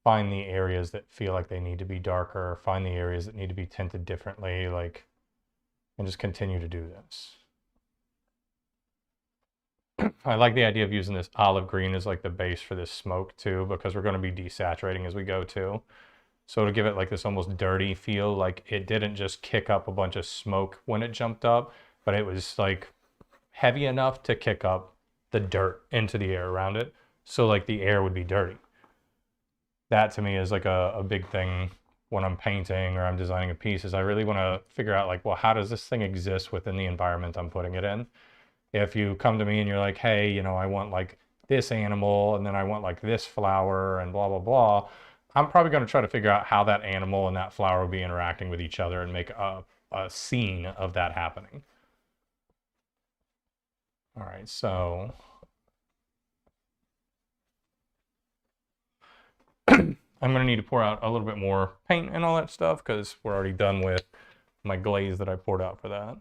find the areas that feel like they need to be darker, find the areas that need to be tinted differently, like, and just continue to do this. I like the idea of using this olive green as like the base for this smoke too, because we're going to be desaturating as we go too. So to give it like this almost dirty feel, like it didn't just kick up a bunch of smoke when it jumped up, but it was like heavy enough to kick up the dirt into the air around it. So like the air would be dirty. That to me is like a big thing when I'm painting or I'm designing a piece, is I really want to figure out like, well, how does this thing exist within the environment I'm putting it in? If you come to me and you're like, hey, you know, I want like this animal and then I want like this flower and blah, blah, blah, I'm probably going to try to figure out how that animal and that flower will be interacting with each other and make a scene of that happening. All right, so I'm going to need to pour out a little bit more paint and all that stuff, because we're already done with my glaze that I poured out for that.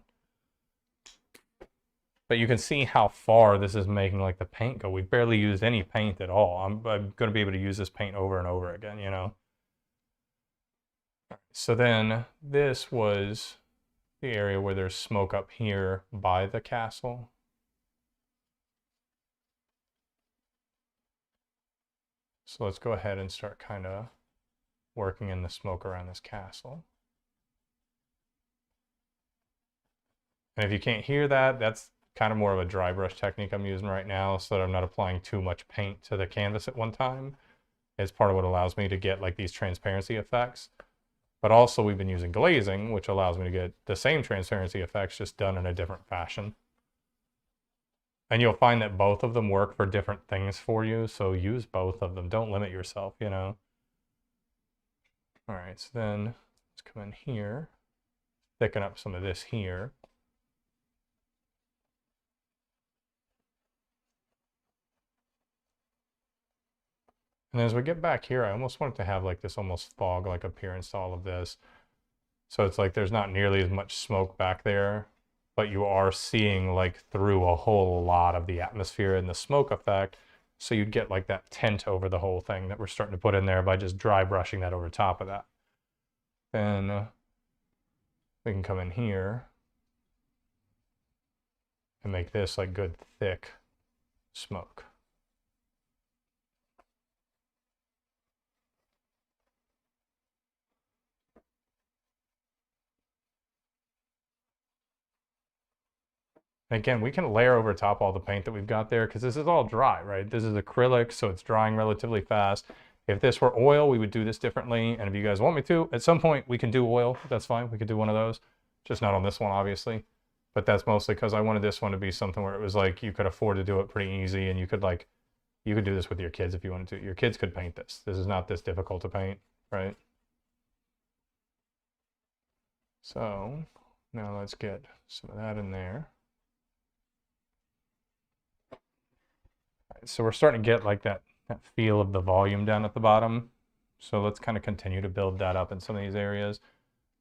But you can see how far this is making like the paint go. We barely used any paint at all. I'm going to be able to use this paint over and over again, you know? So then this was the area where there's smoke up here by the castle. So let's go ahead and start kind of working in the smoke around this castle. And if you can't hear that, that's kind of more of a dry brush technique I'm using right now, so that I'm not applying too much paint to the canvas at one time. It's part of what allows me to get like these transparency effects. But also we've been using glazing, which allows me to get the same transparency effects, just done in a different fashion. And you'll find that both of them work for different things for you, so use both of them. Don't limit yourself, you know? All right, so then let's come in here, thicken up some of this here. And as we get back here, I almost want it to have like this almost fog-like appearance to all of this. So it's like there's not nearly as much smoke back there, but you are seeing like through a whole lot of the atmosphere and the smoke effect. So you'd get like that tint over the whole thing that we're starting to put in there by just dry brushing that over top of that. Then we can come in here and make this like good thick smoke. And again, we can layer over top all the paint that we've got there, because this is all dry, right? This is acrylic, so it's drying relatively fast. If this were oil, we would do this differently. And if you guys want me to, at some point we can do oil. That's fine. We could do one of those. Just not on this one, obviously. But that's mostly because I wanted this one to be something where it was like you could afford to do it pretty easy, and you could do this with your kids if you wanted to. Your kids could paint this. This is not this difficult to paint, right? So now let's get some of that in there. So we're starting to get like that feel of the volume down at the bottom. So let's kind of continue to build that up in some of these areas.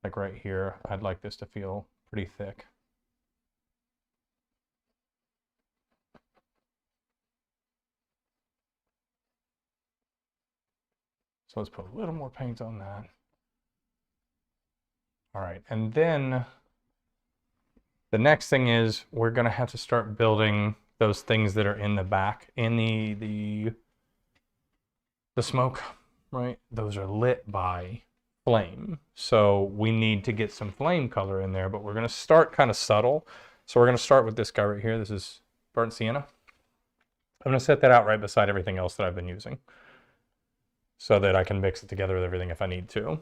Like right here, I'd like this to feel pretty thick. So let's put a little more paint on that. All right, and then the next thing is we're gonna have to start building those things that are in the back, in the smoke, right? Those are lit by flame. So we need to get some flame color in there, but we're gonna start kind of subtle. So we're gonna start with this guy right here. This is burnt sienna. I'm gonna set that out right beside everything else that I've been using so that I can mix it together with everything if I need to.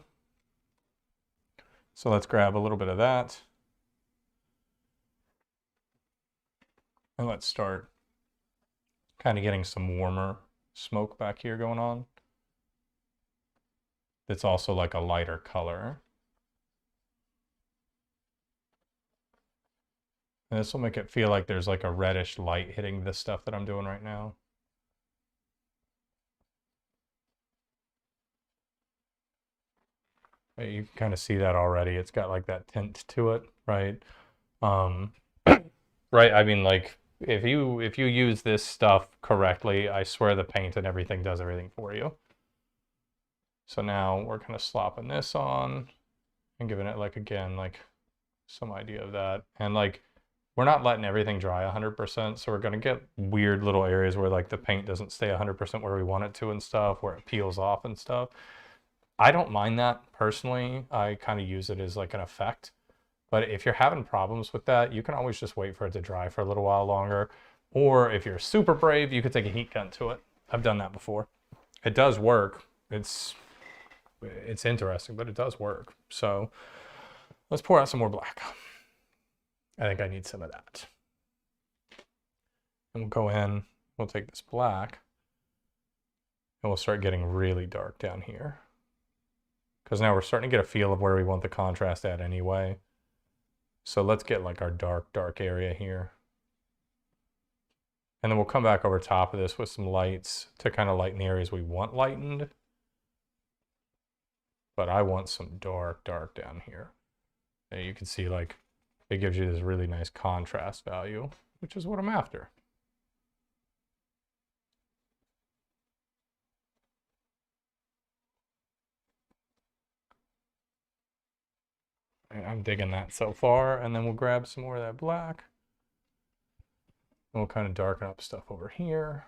So let's grab a little bit of that. And let's start kind of getting some warmer smoke back here going on. It's also like a lighter color. And this will make it feel like there's like a reddish light hitting the stuff that I'm doing right now. You can kind of see that already. It's got like that tint to it, right? Right, I mean, like if you use this stuff correctly, I swear the paint and everything does everything for you. So now we're kind of slopping this on and giving it like, again, like some idea of that. And like, we're not letting everything dry 100%. So we're going to get weird little areas where like the paint doesn't stay 100% where we want it to and stuff, where it peels off and stuff. I don't mind that personally. I kind of use it as like an effect. But if you're having problems with that, you can always just wait for it to dry for a little while longer. Or if you're super brave, you could take a heat gun to it. I've done that before. It does work. It's interesting, but it does work. So let's pour out some more black. I think I need some of that. And we'll go in, we'll take this black, and we'll start getting really dark down here. Because now we're starting to get a feel of where we want the contrast at anyway. So let's get like our dark area here. And then we'll come back over top of this with some lights to kind of lighten the areas we want lightened. But I want some dark down here. And you can see like it gives you this really nice contrast value, which is what I'm after. And I'm digging that so far. And then we'll grab some more of that black. And we'll kind of darken up stuff over here.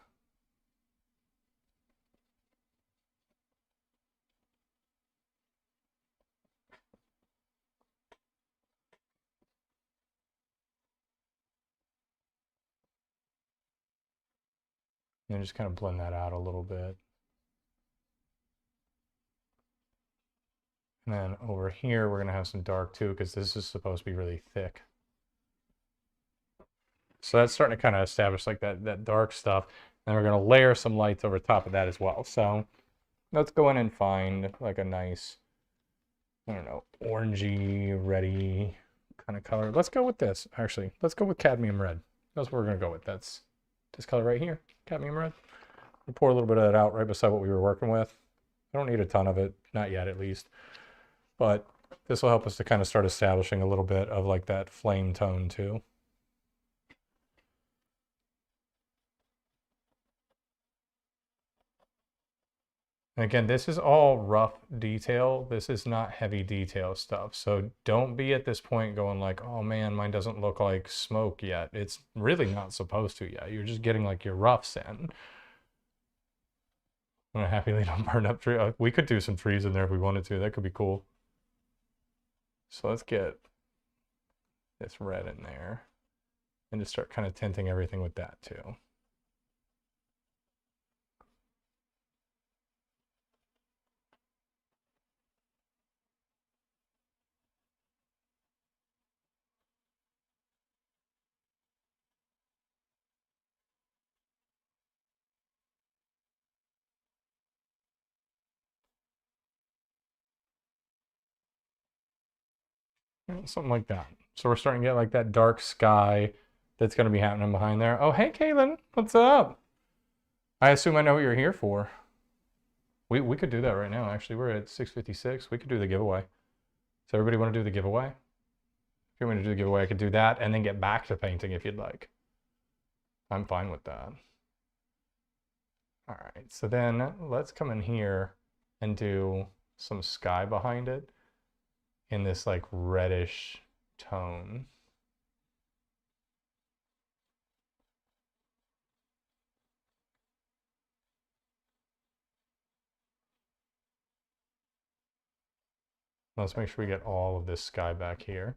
And just kind of blend that out a little bit. And then over here, we're going to have some dark too, because this is supposed to be really thick. So that's starting to kind of establish like that dark stuff. And we're going to layer some lights over top of that as well. So let's go in and find like a nice, I don't know, orangey, reddy kind of color. Let's go with this, actually. Let's go with cadmium red. That's what we're going to go with. That's this color right here, cadmium red. We'll pour a little bit of that out right beside what we were working with. I don't need a ton of it, not yet at least. But this will help us to kind of start establishing a little bit of like that flame tone too. And again, this is all rough detail. This is not heavy detail stuff. So don't be at this point going like, oh man, mine doesn't look like smoke yet. It's really not supposed to yet. You're just getting like your roughs in. I'm happily don't burn up tree. We could do some trees in there if we wanted to. That could be cool. So let's get this red in there and just start kind of tinting everything with that too. Something like that. So we're starting to get like that dark sky that's going to be happening behind there. Oh, hey, Caitlin, what's up? I assume I know what you're here for. We could do that right now, actually. We're at 6:56. We could do the giveaway. Does everybody want to do the giveaway? If you want me to do the giveaway, I could do that and then get back to painting if you'd like. I'm fine with that. All right, so then let's come in here and do some sky behind it in this like reddish tone. Let's make sure we get all of this sky back here.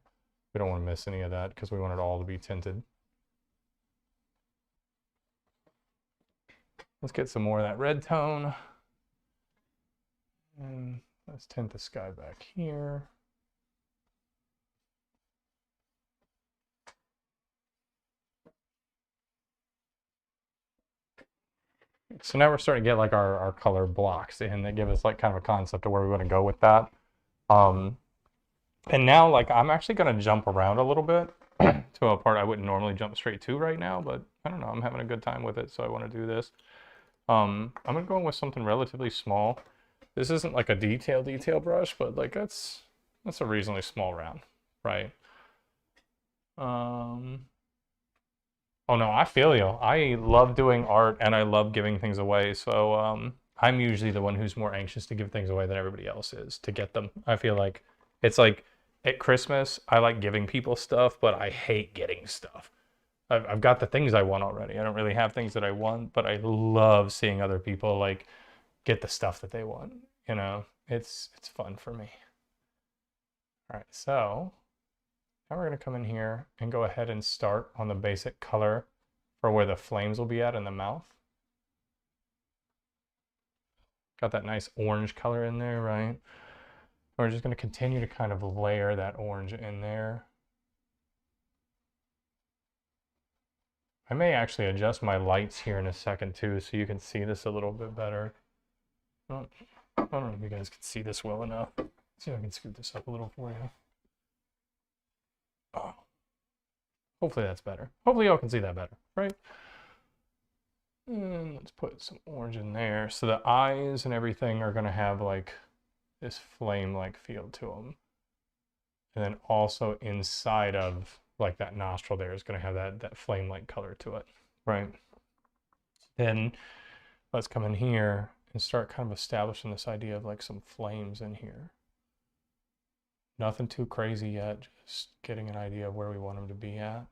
We don't want to miss any of that because we want it all to be tinted. Let's get some more of that red tone. And let's tint the sky back here. So now we're starting to get like our color blocks in that give us like kind of a concept of where we want to go with that. And now like I'm actually going to jump around a little bit to a part I wouldn't normally jump straight to right now, but I don't know, I'm having a good time with it, so I want to do this. I'm going to go in with something relatively small. This isn't like a detail brush, but like that's a reasonably small round, right? Oh no, I feel you. I love doing art and I love giving things away. So I'm usually the one who's more anxious to give things away than everybody else is to get them. I feel like it's like at Christmas, I like giving people stuff, but I hate getting stuff. I've got the things I want already. I don't really have things that I want, but I love seeing other people like get the stuff that they want. You know, it's fun for me. All right, so now we're going to come in here and go ahead and start on the basic color for where the flames will be at in the mouth. Got that nice orange color in there, right? We're just going to continue to kind of layer that orange in there. I may actually adjust my lights here in a second too, so you can see this a little bit better. I don't know if you guys can see this well enough. Let's see if I can scoot this up a little for you. Oh. Hopefully that's better. Hopefully y'all can see that better, right? And let's put some orange in there. So the eyes and everything are going to have like this flame-like feel to them. And then also inside of like that nostril there is going to have that flame-like color to it, right? Then let's come in here and start kind of establishing this idea of like some flames in here. Nothing too crazy yet, just getting an idea of where we want them to be at.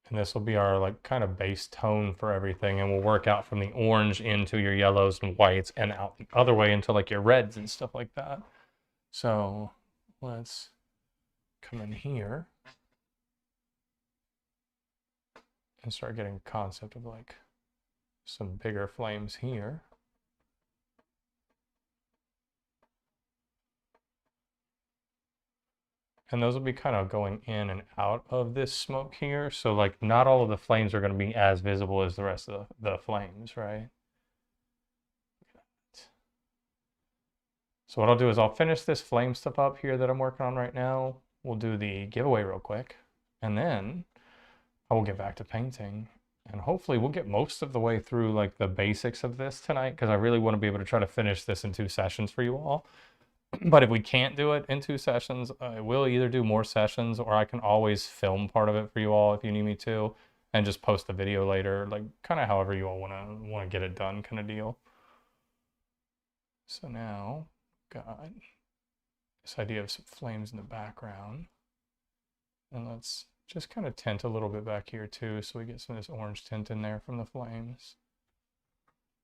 And this will be our like kind of base tone for everything, and we'll work out from the orange into your yellows and whites and out the other way into like your reds and stuff like that. So let's come in here and start getting a concept of like some bigger flames here. And those will be kind of going in and out of this smoke here. So like not all of the flames are going to be as visible as the rest of the flames, right? So what I'll do is I'll finish this flame stuff up here that I'm working on right now. We'll do the giveaway real quick. And then I will get back to painting. And hopefully we'll get most of the way through like the basics of this tonight, because I really want to be able to try to finish this in 2 sessions for you all. But if we can't do it in 2 sessions, I will either do more sessions, or I can always film part of it for you all if you need me to, and just post the video later, like kind of however you all want to get it done kind of deal. So now got this idea of some flames in the background, and let's just kind of tint a little bit back here too, so we get some of this orange tint in there from the flames.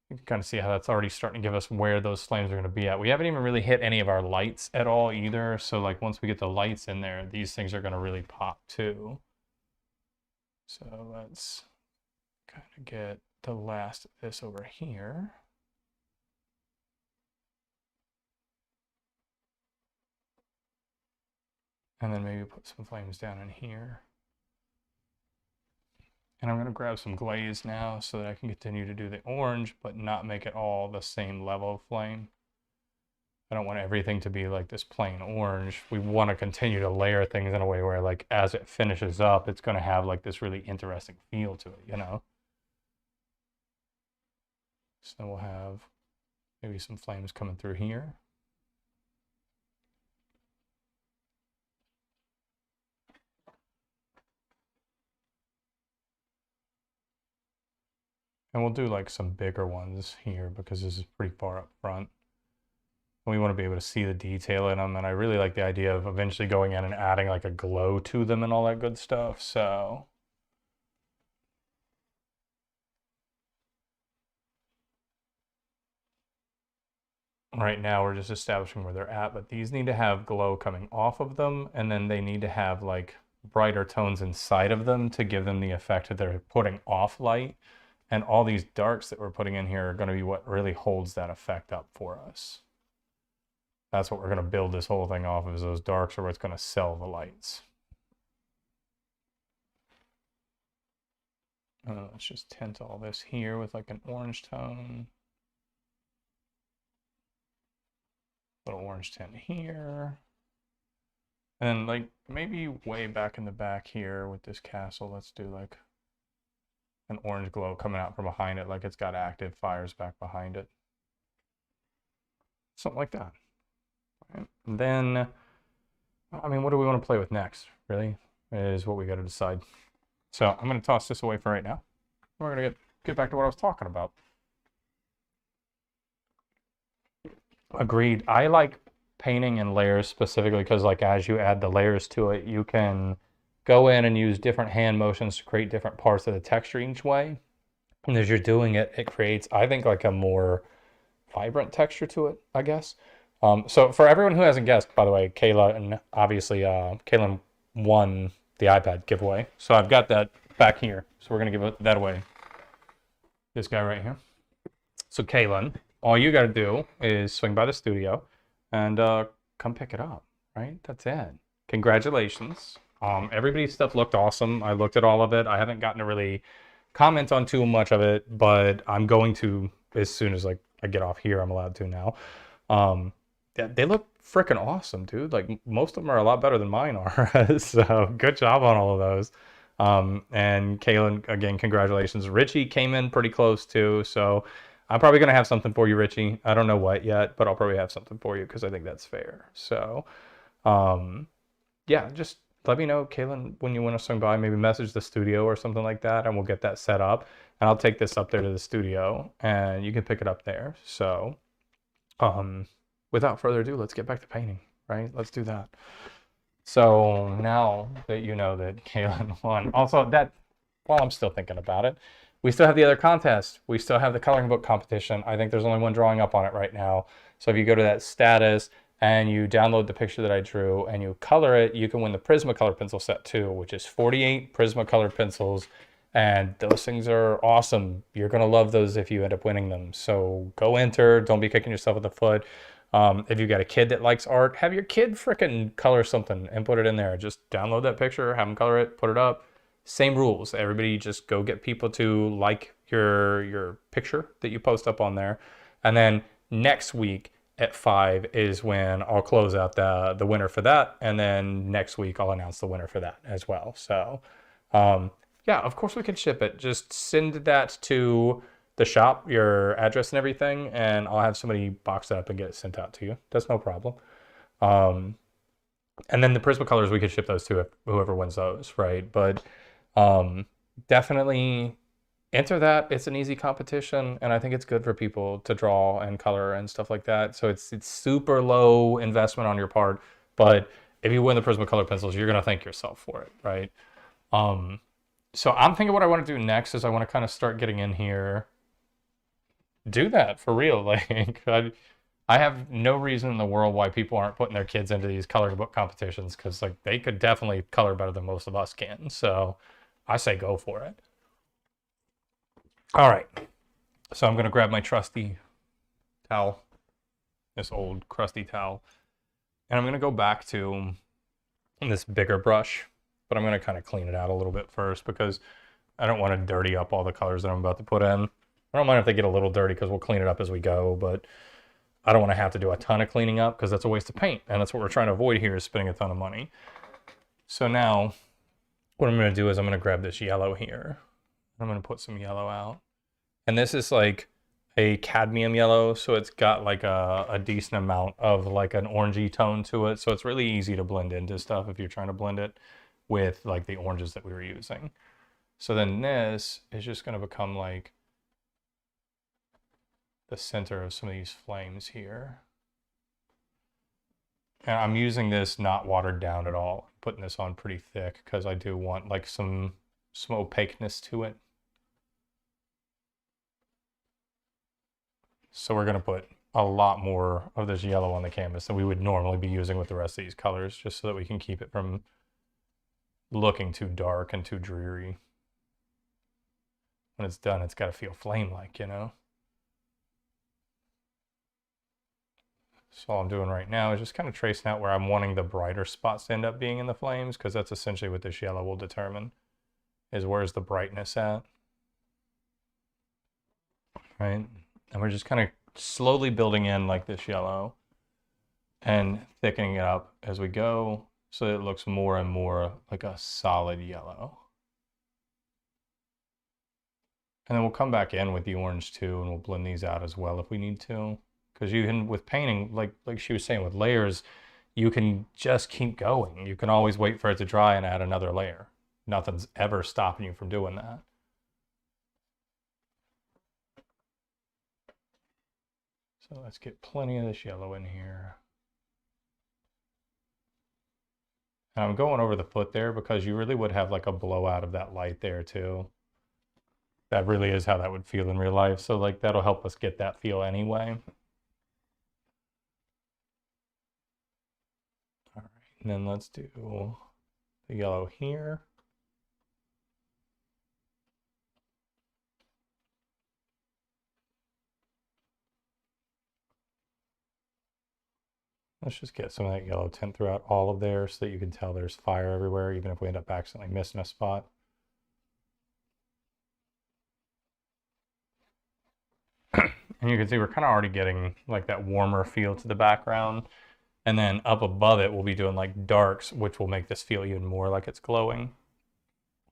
You can kind of see how that's already starting to give us where those flames are going to be at. We haven't even really hit any of our lights at all either. So like once we get the lights in there, these things are going to really pop too. So let's kind of get the last of this over here. And then maybe put some flames down in here. And I'm going to grab some glaze now so that I can continue to do the orange, but not make it all the same level of flame. I don't want everything to be like this plain orange. We want to continue to layer things in a way where, like, as it finishes up, it's going to have like this really interesting feel to it, you know? So then we'll have maybe some flames coming through here. And we'll do like some bigger ones here because this is pretty far up front. And we want to be able to see the detail in them. And I really like the idea of eventually going in and adding like a glow to them and all that good stuff. So right now we're just establishing where they're at, but these need to have glow coming off of them, and then they need to have like brighter tones inside of them to give them the effect that they're putting off light. And all these darks that we're putting in here are going to be what really holds that effect up for us. That's what we're going to build this whole thing off of, is those darks are what's going to sell the lights. Let's just tint all this here with like an orange tone. Little orange tint here. And like maybe way back in the back here with this castle, let's do like an orange glow coming out from behind it, like it's got active fires back behind it. Something like that. Right. And then, I mean, what do we want to play with next, really, is what we got to decide. So I'm going to toss this away for right now. We're going to get back to what I was talking about. Agreed. I like painting in layers specifically because, like, as you add the layers to it, you can go in and use different hand motions to create different parts of the texture each way. And as you're doing it, it creates, I think, like a more vibrant texture to it, I guess. So for everyone who hasn't guessed, by the way, Kayla, and obviously Kaylin won the iPad giveaway. So I've got that back here. So we're going to give that away. This guy right here. So Kaylin, all you got to do is swing by the studio and come pick it up, right? That's it. Congratulations. Everybody's stuff looked awesome. I looked at all of it. I haven't gotten to really comment on too much of it, but I'm going to as soon as like I get off here. I'm allowed to now. They look freaking awesome, dude. Like most of them are a lot better than mine are. So good job on all of those. And Kaylin, again, congratulations. Richie came in pretty close too. So I'm probably going to have something for you, Richie. I don't know what yet, but I'll probably have something for you because I think that's fair. So, yeah, just let me know, Kaylin, when you want to swing by, maybe message the studio or something like that, and we'll get that set up. And I'll take this up there to the studio and you can pick it up there. So, without further ado, let's get back to painting, right? Let's do that. So now that you know that Kaylin won, also that, while I'm still thinking about it, we still have the other contest. We still have the coloring book competition. I think there's only one drawing up on it right now. So if you go to that status and you download the picture that I drew and you color it, you can win the Prismacolor pencil set too, which is 48 Prismacolor pencils. And those things are awesome. You're going to love those if you end up winning them. So go enter. Don't be kicking yourself in the foot. If you've got a kid that likes art, have your kid frickin' color something and put it in there. Just download that picture, have them color it, put it up. Same rules. Everybody just go get people to like your picture that you post up on there. And then next week at 5 is when I'll close out the winner for that. And then next week I'll announce the winner for that as well. So, yeah, of course we can ship it. Just send that to the shop, your address and everything, and I'll have somebody box it up and get it sent out to you. That's no problem. And then the Prismacolors, we could ship those to whoever wins those, right? But definitely enter that. It's an easy competition, and I think it's good for people to draw and color and stuff like that. So it's super low investment on your part, but if you win the Prismacolor pencils, you're gonna thank yourself for it, right? So I'm thinking what I want to do next is I want to kind of start getting in here. Do that for real. Like I have no reason in the world why people aren't putting their kids into these coloring book competitions, because like they could definitely color better than most of us can. So I say go for it. All right. So I'm going to grab my trusty towel, this old crusty towel, and I'm going to go back to this bigger brush, but I'm going to kind of clean it out a little bit first because I don't want to dirty up all the colors that I'm about to put in. I don't mind if they get a little dirty because we'll clean it up as we go, but I don't want to have to do a ton of cleaning up because that's a waste of paint. And that's what we're trying to avoid here, is spending a ton of money. So now what I'm going to do is I'm going to grab this yellow here. I'm going to put some yellow out. And this is like a cadmium yellow, so it's got like a decent amount of like an orangey tone to it. So it's really easy to blend into stuff if you're trying to blend it with like the oranges that we were using. So then this is just going to become like the center of some of these flames here. And I'm using this not watered down at all. I'm putting this on pretty thick because I do want like some opaqueness to it. So we're going to put a lot more of this yellow on the canvas than we would normally be using with the rest of these colors, just so that we can keep it from looking too dark and too dreary. When it's done, it's got to feel flame-like, you know? So all I'm doing right now is just kind of tracing out where I'm wanting the brighter spots to end up being in the flames, because that's essentially what this yellow will determine, is where's the brightness at. Right? And we're just kind of slowly building in like this yellow and thickening it up as we go so that it looks more and more like a solid yellow. And then we'll come back in with the orange too, and we'll blend these out as well if we need to. Because you can, with painting, like she was saying, with layers, you can just keep going. You can always wait for it to dry and add another layer. Nothing's ever stopping you from doing that. So let's get plenty of this yellow in here. And I'm going over the foot there because you really would have like a blowout of that light there too. That really is how that would feel in real life. So like that'll help us get that feel anyway. All right, and then let's do the yellow here. Let's just get some of that yellow tint throughout all of there so that you can tell there's fire everywhere, even if we end up accidentally missing a spot. And you can see we're kind of already getting like that warmer feel to the background. And then up above it, we'll be doing like darks, which will make this feel even more like it's glowing.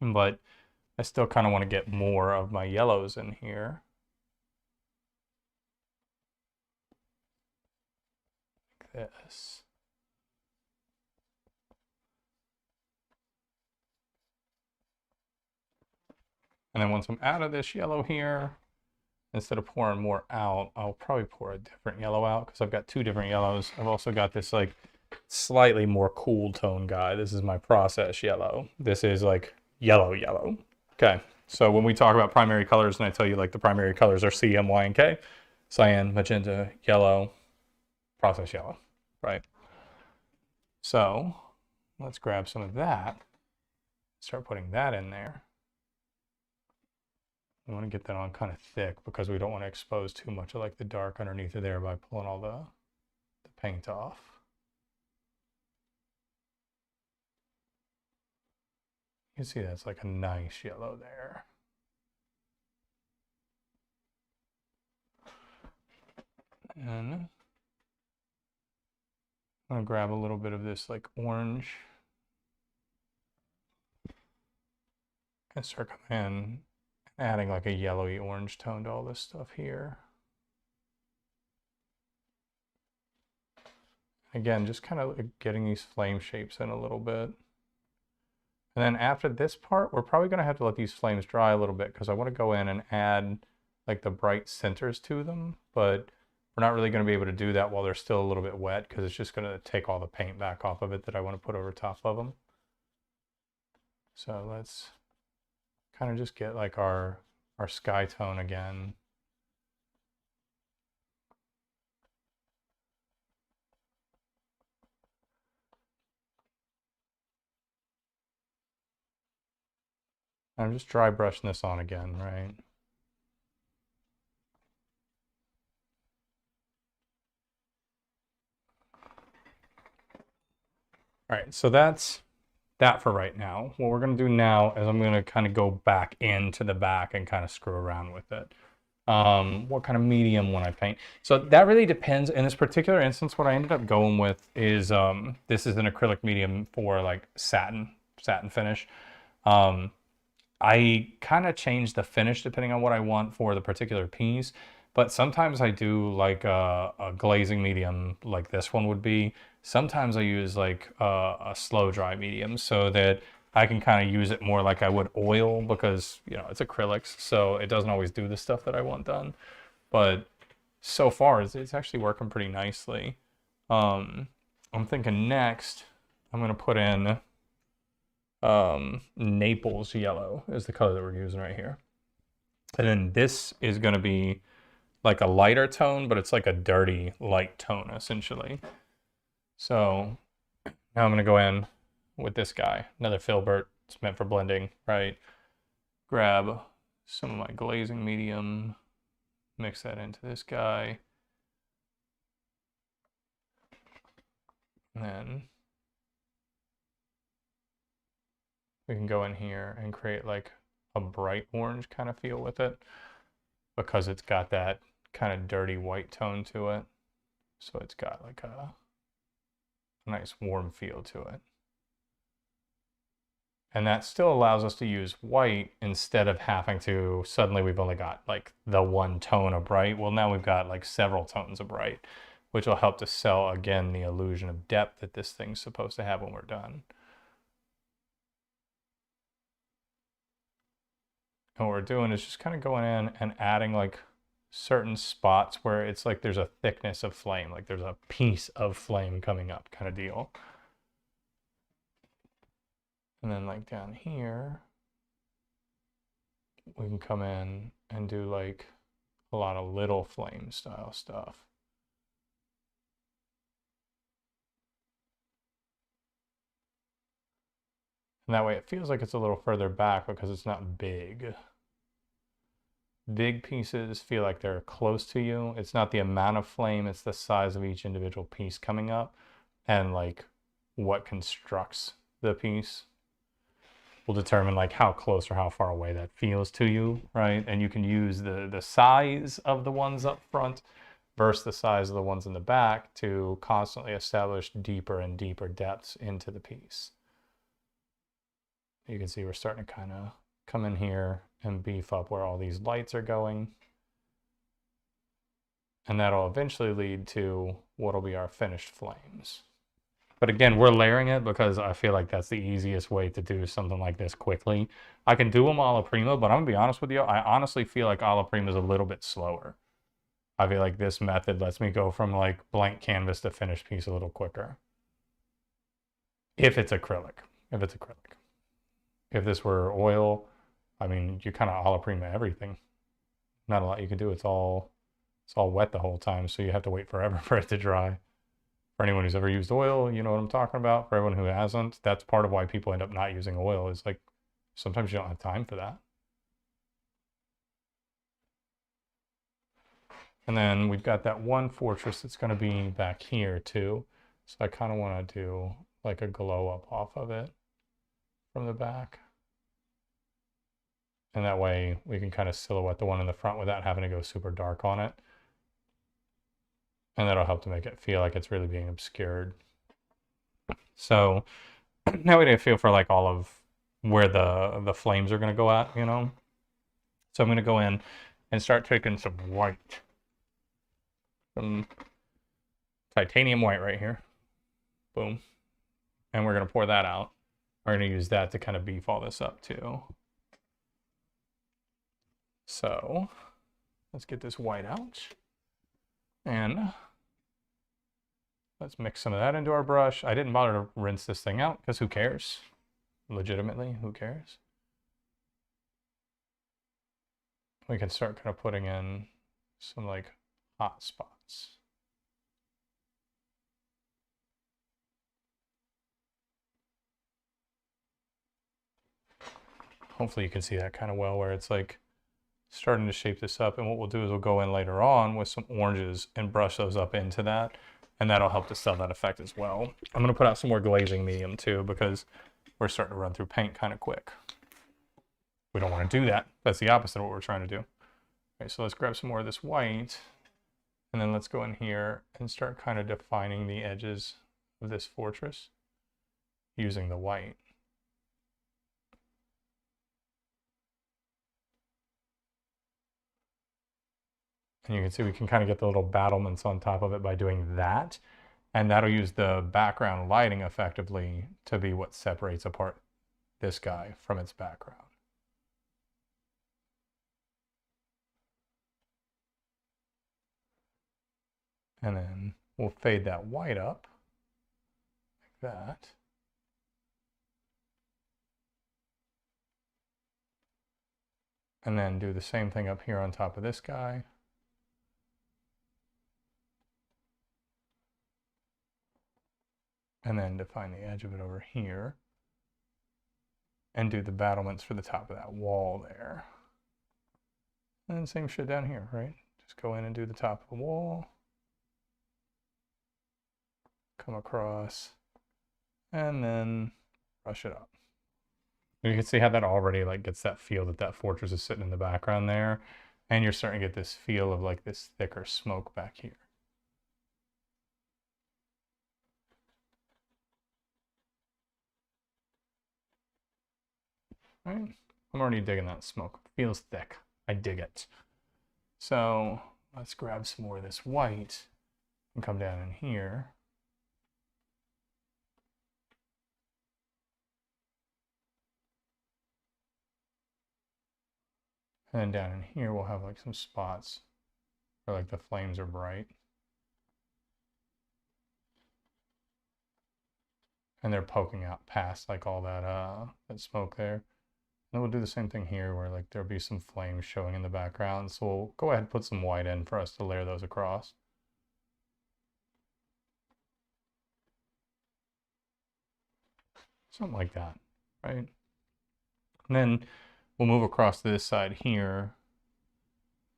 But I still kind of want to get more of my yellows in here. Like this. And then once I'm out of this yellow here, instead of pouring more out, I'll probably pour a different yellow out because I've got two different yellows. I've also got this like slightly more cool tone guy. This is my process yellow. This is like yellow. Okay, so when we talk about primary colors and I tell you like the primary colors are C, M, Y, and K, cyan, magenta, yellow, process yellow, right? So let's grab some of that, start putting that in there. We want to get that on kind of thick because we don't want to expose too much of like the dark underneath of there by pulling all the paint off. You can see that's like a nice yellow there. And I'm going to grab a little bit of this like orange and start coming in, adding like a yellowy orange tone to all this stuff here. Again, just kind of getting these flame shapes in a little bit. And then after this part, we're probably going to have to let these flames dry a little bit because I want to go in and add like the bright centers to them, but we're not really going to be able to do that while they're still a little bit wet because it's just going to take all the paint back off of it that I want to put over top of them. So let's kind of just get like our sky tone again. I'm just dry brushing this on again, right? All right, so that's that for right now. What we're going to do now is I'm going to kind of go back into the back and kind of screw around with it. What kind of medium when I paint? So that really depends. In this particular instance, what I ended up going with is this is an acrylic medium for like satin finish. I kind of change the finish depending on what I want for the particular piece, but sometimes I do like a glazing medium like this one would be. Sometimes I use like a slow dry medium so that I can kind of use it more like I would oil because, you know, it's acrylics, so it doesn't always do the stuff that I want done. But so far, it's actually working pretty nicely. I'm thinking next, I'm going to put in Naples yellow is the color that we're using right here. And then this is going to be like a lighter tone, but it's like a dirty light tone essentially. So now I'm going to go in with this guy, another filbert. It's meant for blending, right? Grab some of my glazing medium, mix that into this guy. And then we can go in here and create like a bright orange kind of feel with it because it's got that kind of dirty white tone to it. So it's got like a nice warm feel to it. And that still allows us to use white instead of having to, suddenly we've only got like the one tone of bright. Well, now we've got like several tones of bright, which will help to sell again the illusion of depth that this thing's supposed to have when we're done. And what we're doing is just kind of going in and adding like certain spots where it's like there's a thickness of flame, like there's a piece of flame coming up kind of deal. And then like down here, we can come in and do like a lot of little flame style stuff. And that way it feels like it's a little further back because it's not big. Big pieces feel like they're close to you. It's not the amount of flame, it's the size of each individual piece coming up and like what constructs the piece will determine like how close or how far away that feels to you, right? And you can use the size of the ones up front versus the size of the ones in the back to constantly establish deeper and deeper depths into the piece. You can see we're starting to kind of come in here and beef up where all these lights are going. And that'll eventually lead to what'll be our finished flames. But again, we're layering it because I feel like that's the easiest way to do something like this quickly. I can do them alla prima, but I'm gonna be honest with you, I honestly feel like alla prima is a little bit slower. I feel like this method lets me go from like blank canvas to finished piece a little quicker. If it's acrylic, If this were oil, I mean, you kind of alla prima everything. Not a lot you can do. It's all wet the whole time, so you have to wait forever for it to dry. For anyone who's ever used oil, you know what I'm talking about. For everyone who hasn't, that's part of why people end up not using oil is like, sometimes you don't have time for that. And then we've got that one fortress that's going to be back here too. So I kind of want to do like a glow up off of it from the back. And that way we can kind of silhouette the one in the front without having to go super dark on it. And that'll help to make it feel like it's really being obscured. So now we get a feel for like all of where the flames are going to go at, you know? So I'm going to go in and start taking some white. Some titanium white right here. Boom. And we're going to pour that out. We're going to use that to kind of beef all this up too. So let's get this white out. And let's mix some of that into our brush. I didn't bother to rinse this thing out because who cares? Legitimately, who cares? We can start kind of putting in some like hot spots. Hopefully you can see that kind of well where it's like starting to shape this up. And what we'll do is we'll go in later on with some oranges and brush those up into that. And that'll help to sell that effect as well. I'm going to put out some more glazing medium too, because we're starting to run through paint kind of quick. We don't want to do that. That's the opposite of what we're trying to do. Okay, so let's grab some more of this white, and then let's go in here and start kind of defining the edges of this fortress using the white. And you can see we can kind of get the little battlements on top of it by doing that. And that'll use the background lighting effectively to be what separates apart this guy from its background. And then we'll fade that white up like that. And then do the same thing up here on top of this guy. And then define the edge of it over here. And do the battlements for the top of that wall there. And then same shit down here, right? Just go in and do the top of the wall. Come across. And then brush it up. You can see how that already like gets that feel that that fortress is sitting in the background there. And you're starting to get this feel of like this thicker smoke back here. Right? I'm already digging that smoke. It feels thick. I dig it. So let's grab some more of this white and come down in here. And then down in here, we'll have like some spots where like the flames are bright. And they're poking out past like all that smoke there. And we'll do the same thing here where like there'll be some flames showing in the background. So we'll go ahead and put some white in for us to layer those across. Something like that, right? And then we'll move across to this side here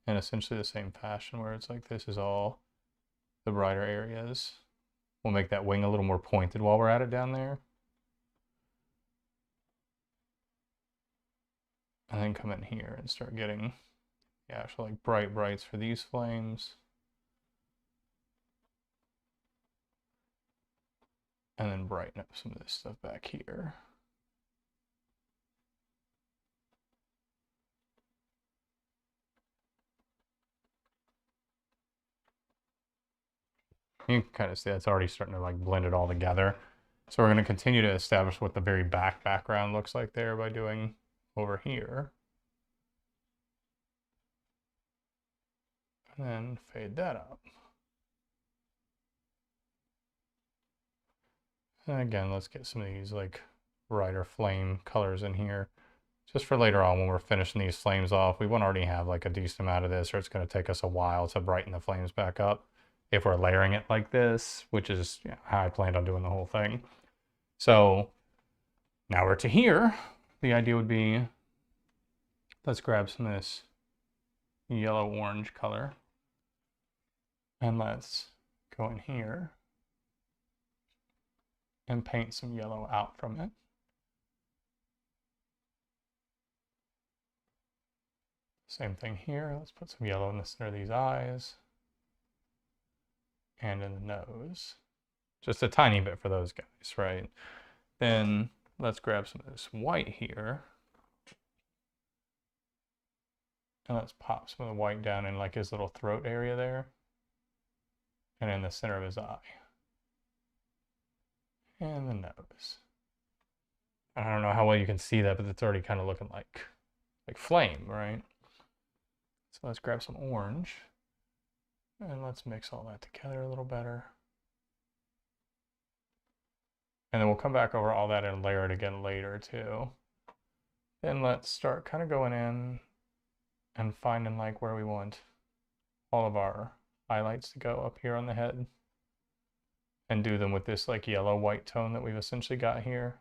in essentially the same fashion where it's like this is all the brighter areas. We'll make that wing a little more pointed while we're at it down there. And then come in here and start getting the actual like brights for these flames. And then brighten up some of this stuff back here. You can kind of see that's already starting to like blend it all together. So we're going to continue to establish what the very background looks like there by doing over here. And then fade that up. And again, let's get some of these like brighter flame colors in here. Just for later on when we're finishing these flames off. We won't already have like a decent amount of this, or it's going to take us a while to brighten the flames back up if we're layering it like this, which is how I planned on doing the whole thing. So now we're to here. The idea would be, let's grab some of this yellow-orange color. And let's go in here and paint some yellow out from it. Same thing here. Let's put some yellow in the center of these eyes and in the nose. Just a tiny bit for those guys, right? Then let's grab some of this white here. And let's pop some of the white down in like his little throat area there. And in the center of his eye. And the nose. I don't know how well you can see that, but it's already kind of looking like flame, right? So let's grab some orange. And let's mix all that together a little better. And then we'll come back over all that and layer it again later too. Then let's start kind of going in and finding like where we want all of our highlights to go up here on the head. And do them with this like yellow-white tone that we've essentially got here.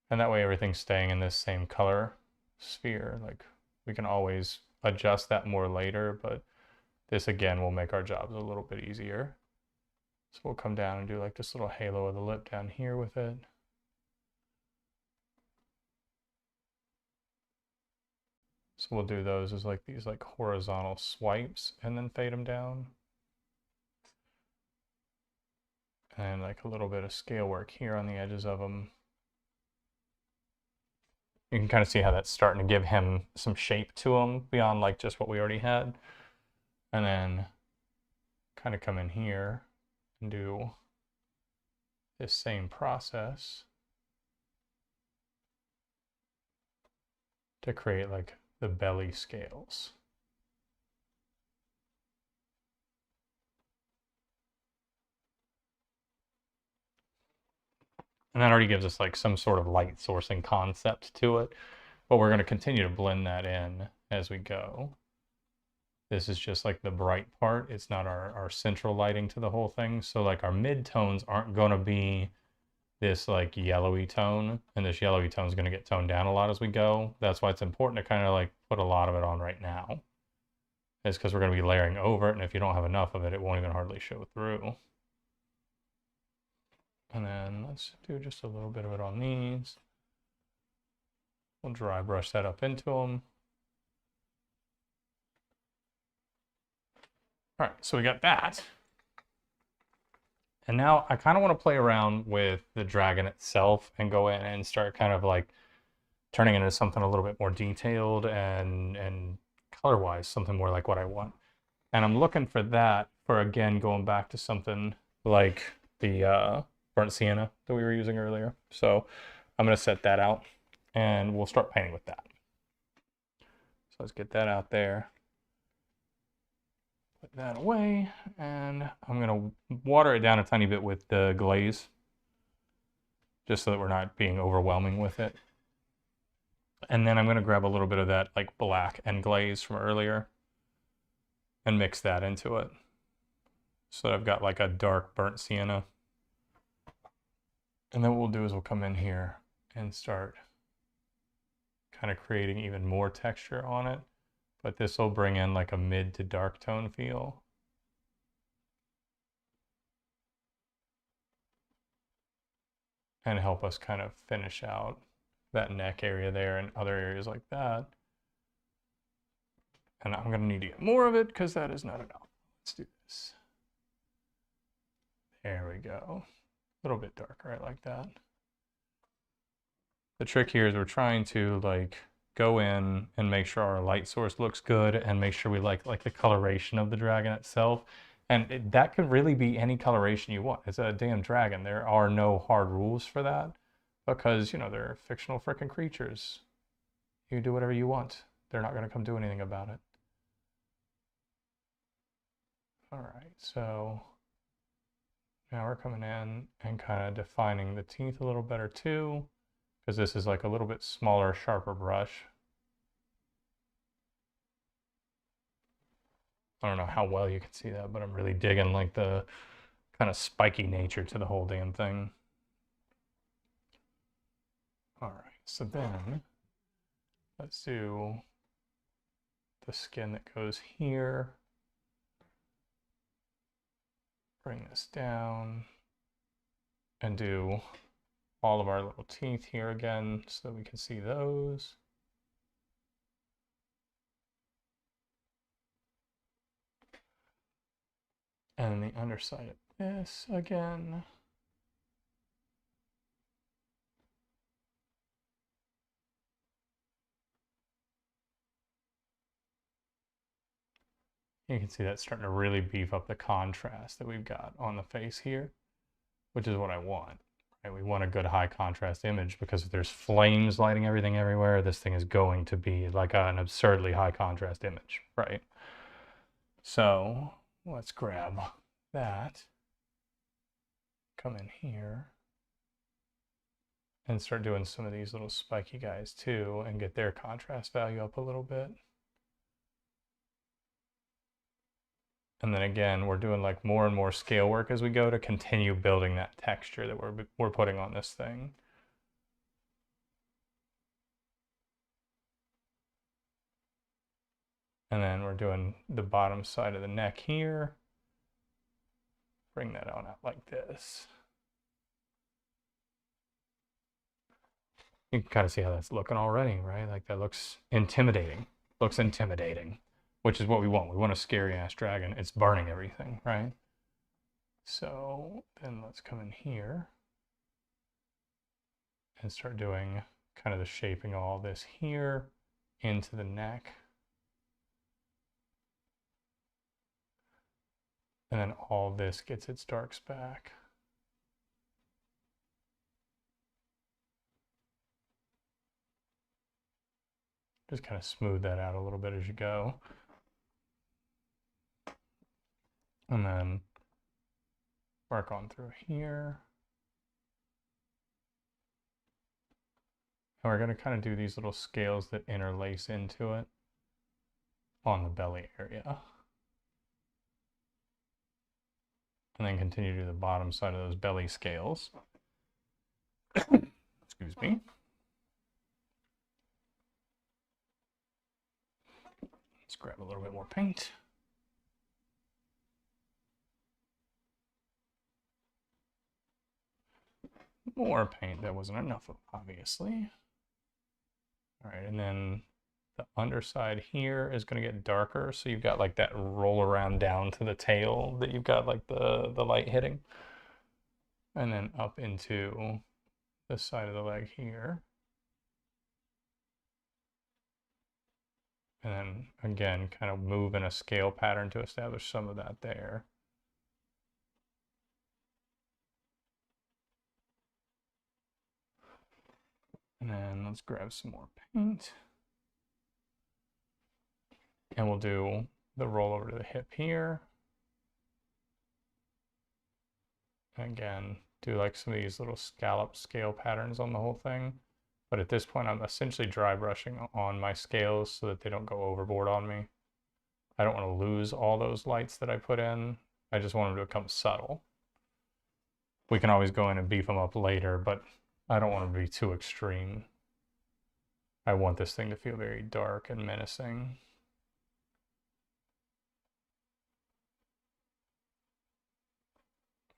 And that way everything's staying in this same color sphere. Like we can always adjust that more later, but this again will make our jobs a little bit easier. So we'll come down and do like this little halo of the lip down here with it. So we'll do those as like these like horizontal swipes and then fade them down. And like a little bit of scale work here on the edges of them. You can kind of see how that's starting to give him some shape to him beyond like just what we already had. And then kind of come in here and do this same process to create like the belly scales. And that already gives us like some sort of light sourcing concept to it, but we're going to continue to blend that in as we go. This is just like the bright part. It's not our central lighting to the whole thing. So like our mid tones aren't going to be this like yellowy tone, and this yellowy tone is going to get toned down a lot as we go. That's why it's important to kind of like put a lot of it on right now. It's because we're going to be layering over it, and if you don't have enough of it, it won't even hardly show through. And then let's do just a little bit of it on these. We'll dry brush that up into them. All right, so we got that. And now I kind of want to play around with the dragon itself and go in and start kind of like turning it into something a little bit more detailed and color-wise, something more like what I want. And I'm looking for that for, again, going back to something like the burnt sienna that we were using earlier. So I'm going to set that out and we'll start painting with that. So let's get that out there. Put that away, and I'm going to water it down a tiny bit with the glaze, just so that we're not being overwhelming with it. And then I'm going to grab a little bit of that like black and glaze from earlier and mix that into it. So I've got like a dark burnt sienna. And then what we'll do is we'll come in here and start kind of creating even more texture on it. But this will bring in like a mid to dark tone feel. And help us kind of finish out that neck area there and other areas like that. And I'm going to need to get more of it because that is not enough. Let's do this. There we go. A little bit darker, right, like that. The trick here is we're trying to like go in and make sure our light source looks good and make sure we like the coloration of the dragon itself. And that could really be any coloration you want. It's a damn dragon. There are no hard rules for that because, you know, they're fictional freaking creatures. You do whatever you want. They're not going to come do anything about it. All right, so now we're coming in and kind of defining the teeth a little better too, because this is like a little bit smaller, sharper brush. I don't know how well you can see that, but I'm really digging like the kind of spiky nature to the whole damn thing. All right, so then let's do the skin that goes here. Bring this down and do all of our little teeth here again so that we can see those. And the underside of this again. You can see that's starting to really beef up the contrast that we've got on the face here, which is what I want. Right? We want a good high contrast image because if there's flames lighting everything everywhere, this thing is going to be like an absurdly high contrast image, right? So let's grab that, come in here, and start doing some of these little spiky guys too and get their contrast value up a little bit. And then again, we're doing like more and more scale work as we go to continue building that texture that we're putting on this thing. And then we're doing the bottom side of the neck here. Bring that on out like this. You can kind of see how that's looking already, right? Like that looks intimidating. Looks intimidating, which is what we want. We want a scary ass dragon. It's burning everything, right? So then let's come in here and start doing kind of the shaping of all this here into the neck. And then all this gets its darks back. Just kind of smooth that out a little bit as you go. And then work on through here. And we're going to kind of do these little scales that interlace into it on the belly area. And then continue to do the bottom side of those belly scales. Excuse me. Let's grab a little bit more paint. More paint. That wasn't enough, obviously. All right, and then the underside here is going to get darker, so you've got like that roll around down to the tail that you've got like the light hitting. And then up into the side of the leg here. And then again, kind of move in a scale pattern to establish some of that there. And then let's grab some more paint. And we'll do the roll over to the hip here. And again, do like some of these little scallop scale patterns on the whole thing. But at this point, I'm essentially dry brushing on my scales so that they don't go overboard on me. I don't want to lose all those lights that I put in. I just want them to become subtle. We can always go in and beef them up later, but I don't want them to be too extreme. I want this thing to feel very dark and menacing.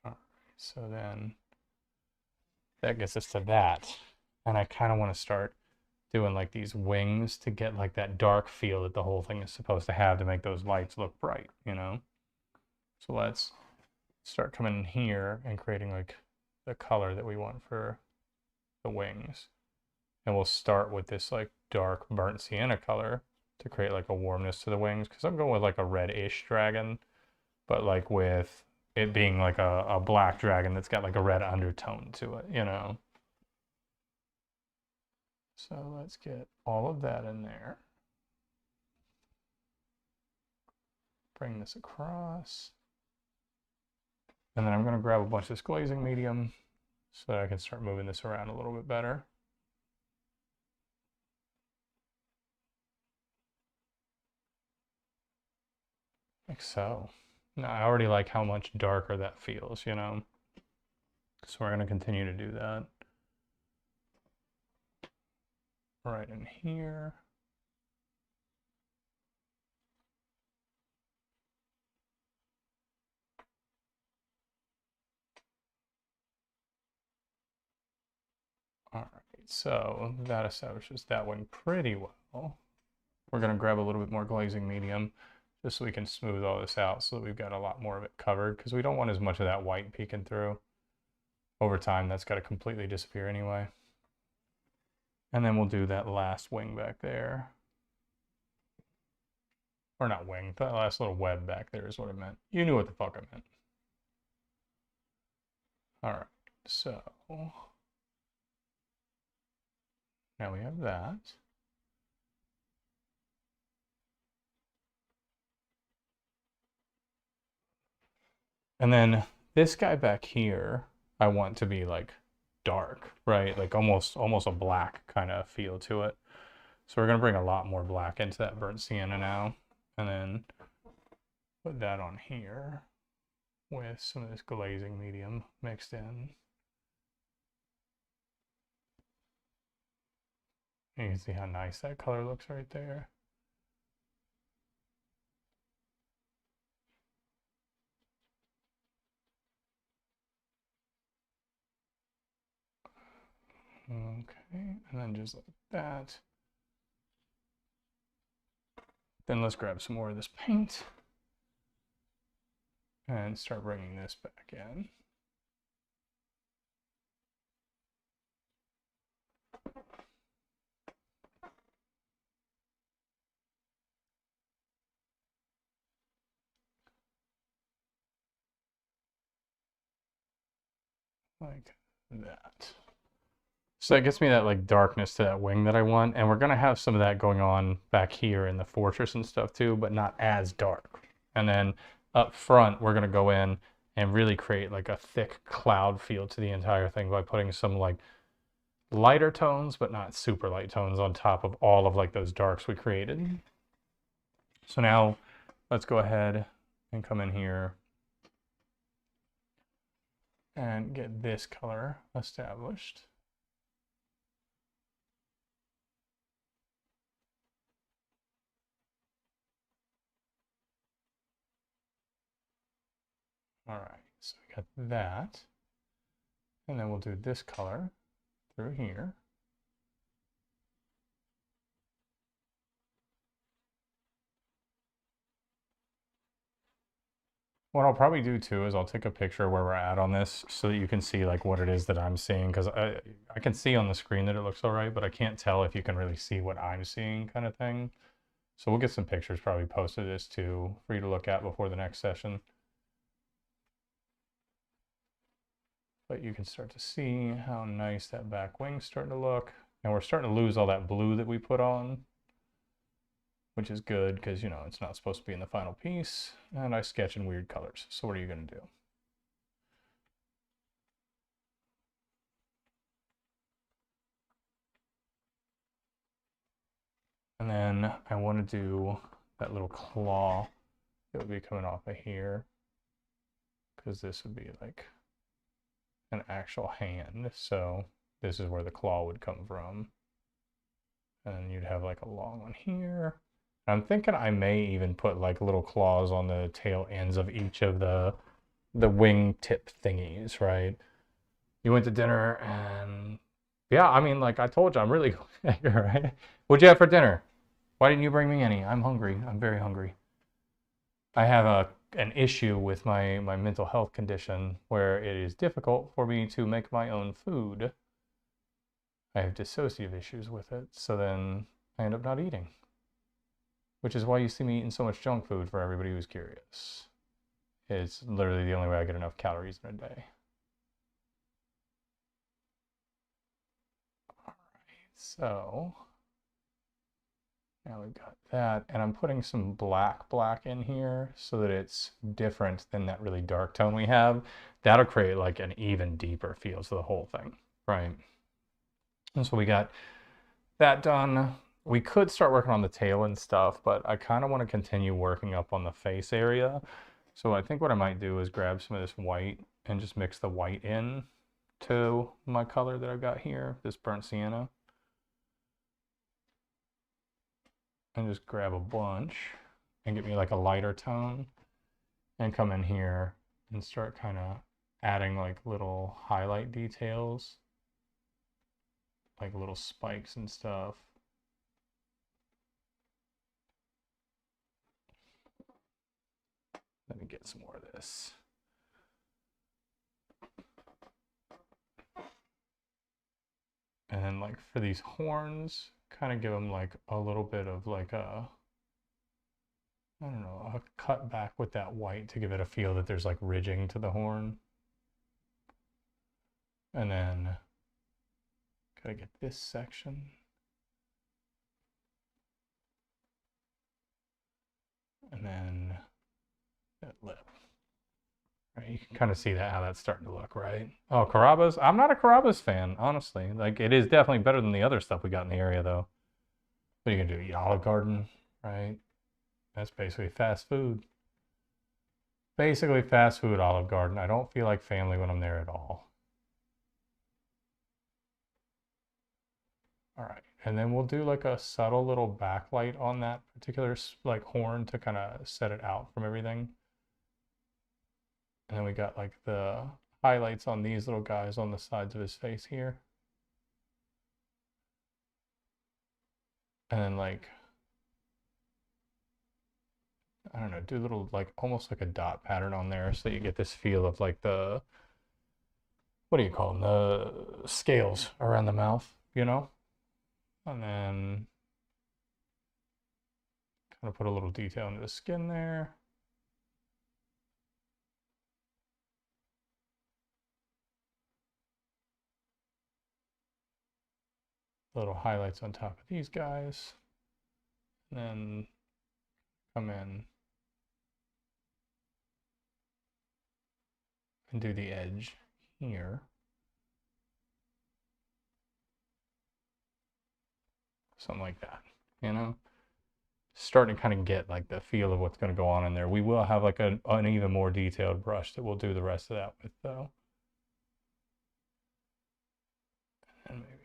All right, so then that gets us to that. And I kind of want to start doing like these wings to get like that dark feel that the whole thing is supposed to have to make those lights look bright, you know? So let's start coming in here and creating like the color that we want for the wings. And we'll start with this like dark burnt sienna color to create like a warmness to the wings, because I'm going with like a red-ish dragon, but like with it being like a black dragon that's got like a red undertone to it, you know? So let's get all of that in there. Bring this across. And then I'm going to grab a bunch of this glazing medium so that I can start moving this around a little bit better. Like so. Now I already like how much darker that feels, you know? So we're going to continue to do that. Right in here. All right, so that establishes that one pretty well. We're going to grab a little bit more glazing medium just so we can smooth all this out so that we've got a lot more of it covered, because we don't want as much of that white peeking through. Over time, that's got to completely disappear anyway. And then we'll do that last wing back there. Or not wing, that last little web back there is what I meant. You knew what the fuck I meant. All right, so now we have that. And then this guy back here, I want to be like dark, right? Like almost a black kind of feel to it. So we're gonna bring a lot more black into that burnt sienna now, and then put that on here with some of this glazing medium mixed in. You can see how nice that color looks right there. Okay, and then just like that. Then let's grab some more of this paint and start bringing this back in. Like that. So that gets me that like darkness to that wing that I want, and we're gonna have some of that going on back here in the fortress and stuff too, but not as dark. And then up front, we're gonna go in and really create like a thick cloud feel to the entire thing by putting some like lighter tones, but not super light tones on top of all of like those darks we created. So now let's go ahead and come in here and get this color established. All right, so we got that. And then we'll do this color through here. What I'll probably do too is I'll take a picture where we're at on this so that you can see like what it is that I'm seeing, because I can see on the screen that it looks all right, but I can't tell if you can really see what I'm seeing kind of thing. So we'll get some pictures probably posted this too for you to look at before the next session. But you can start to see how nice that back wing's starting to look. And we're starting to lose all that blue that we put on, which is good because, you know, it's not supposed to be in the final piece. And I sketch in weird colors. So what are you going to do? And then I want to do that little claw that would be coming off of here, because this would be like an actual hand. So this is where the claw would come from. And then you'd have like a long one here. I'm thinking I may even put like little claws on the tail ends of each of the wing tip thingies, right? You went to dinner and yeah, I mean, like I told you, I'm really right? What'd you have for dinner? Why didn't you bring me any? I'm hungry. I'm very hungry. I have an issue with my mental health condition where it is difficult for me to make my own food. I have dissociative issues with it, so then I end up not eating. Which is why you see me eating so much junk food, for everybody who's curious. It's literally the only way I get enough calories in a day. All right, so now we've got that, and I'm putting some black in here so that it's different than that really dark tone we have. That'll create like an even deeper feel to the whole thing, right? And so we got that done. We could start working on the tail and stuff, but I kind of want to continue working up on the face area. So I think what I might do is grab some of this white and just mix the white in to my color that I've got here, this burnt sienna. And just grab a bunch and get me like a lighter tone and come in here and start kind of adding like little highlight details, like little spikes and stuff. Let me get some more of this. And then like for these horns, kind of give them like a little bit of like a, I don't know, a cut back with that white to give it a feel that there's like ridging to the horn. And then gotta get this section. And then that lip. Right, you can kind of see that how that's starting to look, right? Oh, Carrabba's. I'm not a Carrabba's fan, honestly. Like, it is definitely better than the other stuff we got in the area, though. What are you gonna do? Eat Olive Garden, right? That's basically fast food. Basically fast food, Olive Garden. I don't feel like family when I'm there at all. All right, and then we'll do like a subtle little backlight on that particular like horn to kind of set it out from everything. And then we got like the highlights on these little guys on the sides of his face here. And then like I don't know, do a little like almost like a dot pattern on there so that you get this feel of like the, what do you call them, the scales around the mouth, you know? And then kind of put a little detail into the skin there. Little highlights on top of these guys. And then come in and do the edge here. Something like that, you know? Starting to kind of get like the feel of what's going to go on in there. We will have like an even more detailed brush that we'll do the rest of that with though. And maybe,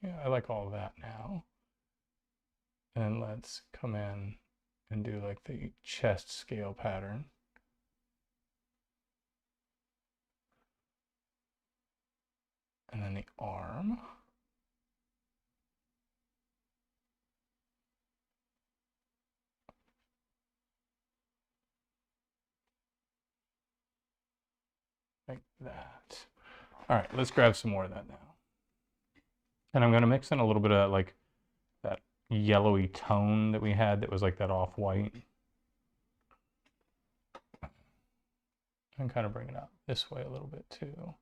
yeah, I like all of that now. And let's come in and do like the chest scale pattern. And then the arm. Like that. All right, let's grab some more of that now. And I'm going to mix in a little bit of like that yellowy tone that we had that was like that off-white. And kind of bring it out this way a little bit too.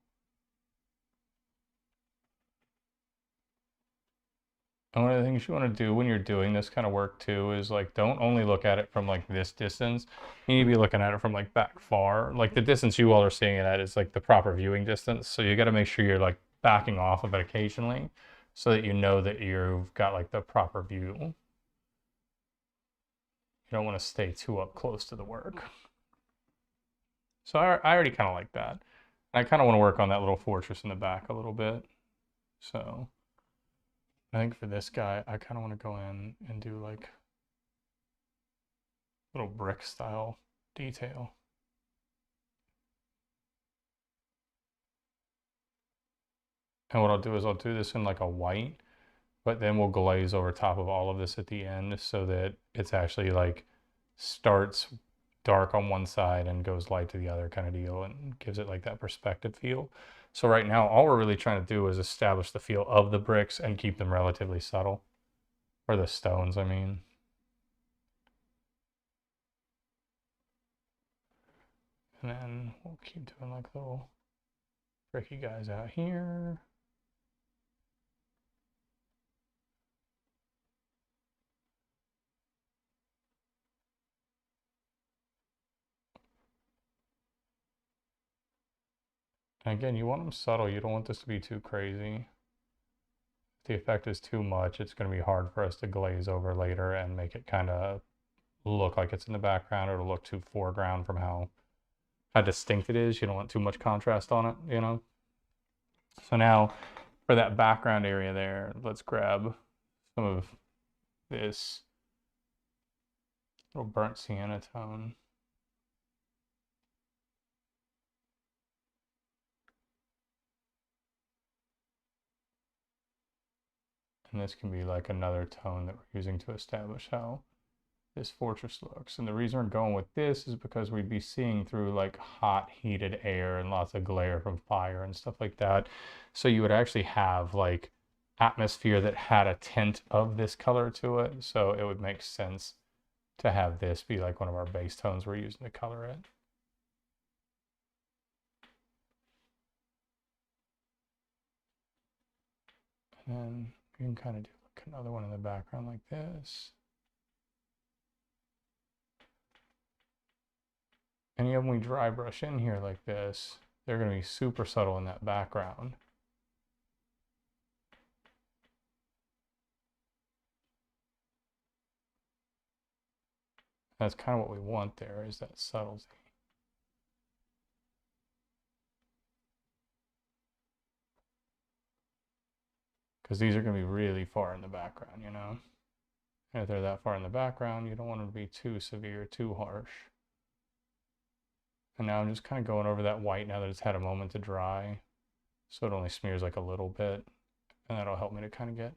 And one of the things you want to do when you're doing this kind of work too is like, don't only look at it from like this distance. You need to be looking at it from like back far. Like the distance you all are seeing it at is like the proper viewing distance. So you got to make sure you're like backing off of it occasionally so that you know that you've got like the proper view. You don't want to stay too up close to the work. So I already kind of like that. I kind of want to work on that little fortress in the back a little bit. So I think for this guy, I kind of want to go in and do like little brick style detail. And what I'll do is I'll do this in like a white, but then we'll glaze over top of all of this at the end so that it's actually like starts dark on one side and goes light to the other kind of deal and gives it like that perspective feel. So right now, all we're really trying to do is establish the feel of the bricks and keep them relatively subtle. Or the stones, I mean. And then we'll keep doing like little bricky guys out here. And again, you want them subtle. You don't want this to be too crazy. If the effect is too much, it's going to be hard for us to glaze over later and make it kind of look like it's in the background, or it'll look too foreground from how distinct it is. You don't want too much contrast on it, you know? So now for that background area there, let's grab some of this little burnt sienna tone. And this can be like another tone that we're using to establish how this fortress looks. And the reason we're going with this is because we'd be seeing through like hot heated air and lots of glare from fire and stuff like that. So you would actually have like atmosphere that had a tint of this color to it. So it would make sense to have this be like one of our base tones we're using to color it. And then you can kind of do like another one in the background like this. And even when we dry brush in here like this, they're going to be super subtle in that background. That's kind of what we want there, is that subtlety. Because these are going to be really far in the background, you know? And if they're that far in the background, you don't want them to be too severe, too harsh. And now I'm just kind of going over that white now that it's had a moment to dry. So it only smears like a little bit. And that'll help me to kind of get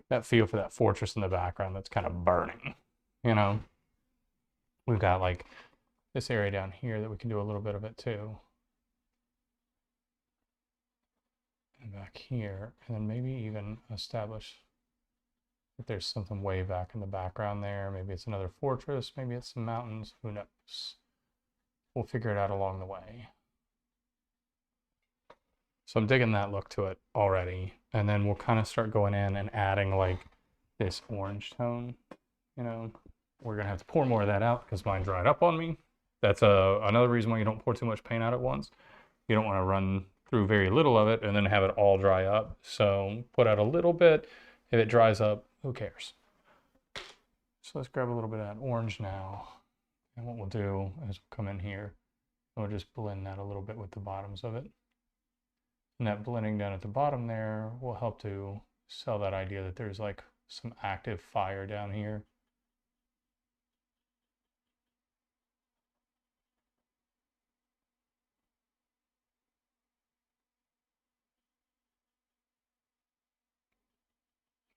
that feel for that fortress in the background that's kind of burning, you know? We've got like this area down here that we can do a little bit of it too. And back here, and then maybe even establish if there's something way back in the background there. Maybe it's another fortress, maybe it's some mountains, who knows? We'll figure it out along the way. So I'm digging that look to it already. And then we'll kind of start going in and adding like this orange tone, you know. We're gonna have to pour more of that out because mine dried up on me. That's another reason why you don't pour too much paint out at once. You don't want to run through very little of it and then have it all dry up. So put out a little bit. If it dries up, who cares? So let's grab a little bit of that orange now. And what we'll do is we'll come in here and we'll just blend that a little bit with the bottoms of it. And that blending down at the bottom there will help to sell that idea that there's like some active fire down here.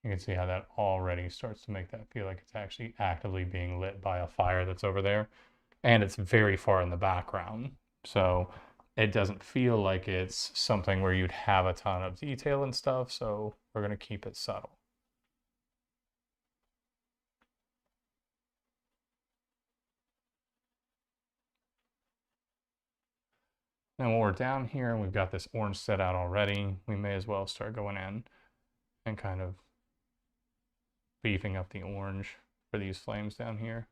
You can see how that already starts to make that feel like it's actually actively being lit by a fire that's over there. And it's very far in the background. So it doesn't feel like it's something where you'd have a ton of detail and stuff. So we're going to keep it subtle. Now when we're down here and we've got this orange set out already, we may as well start going in and kind of beefing up the orange for these flames down here.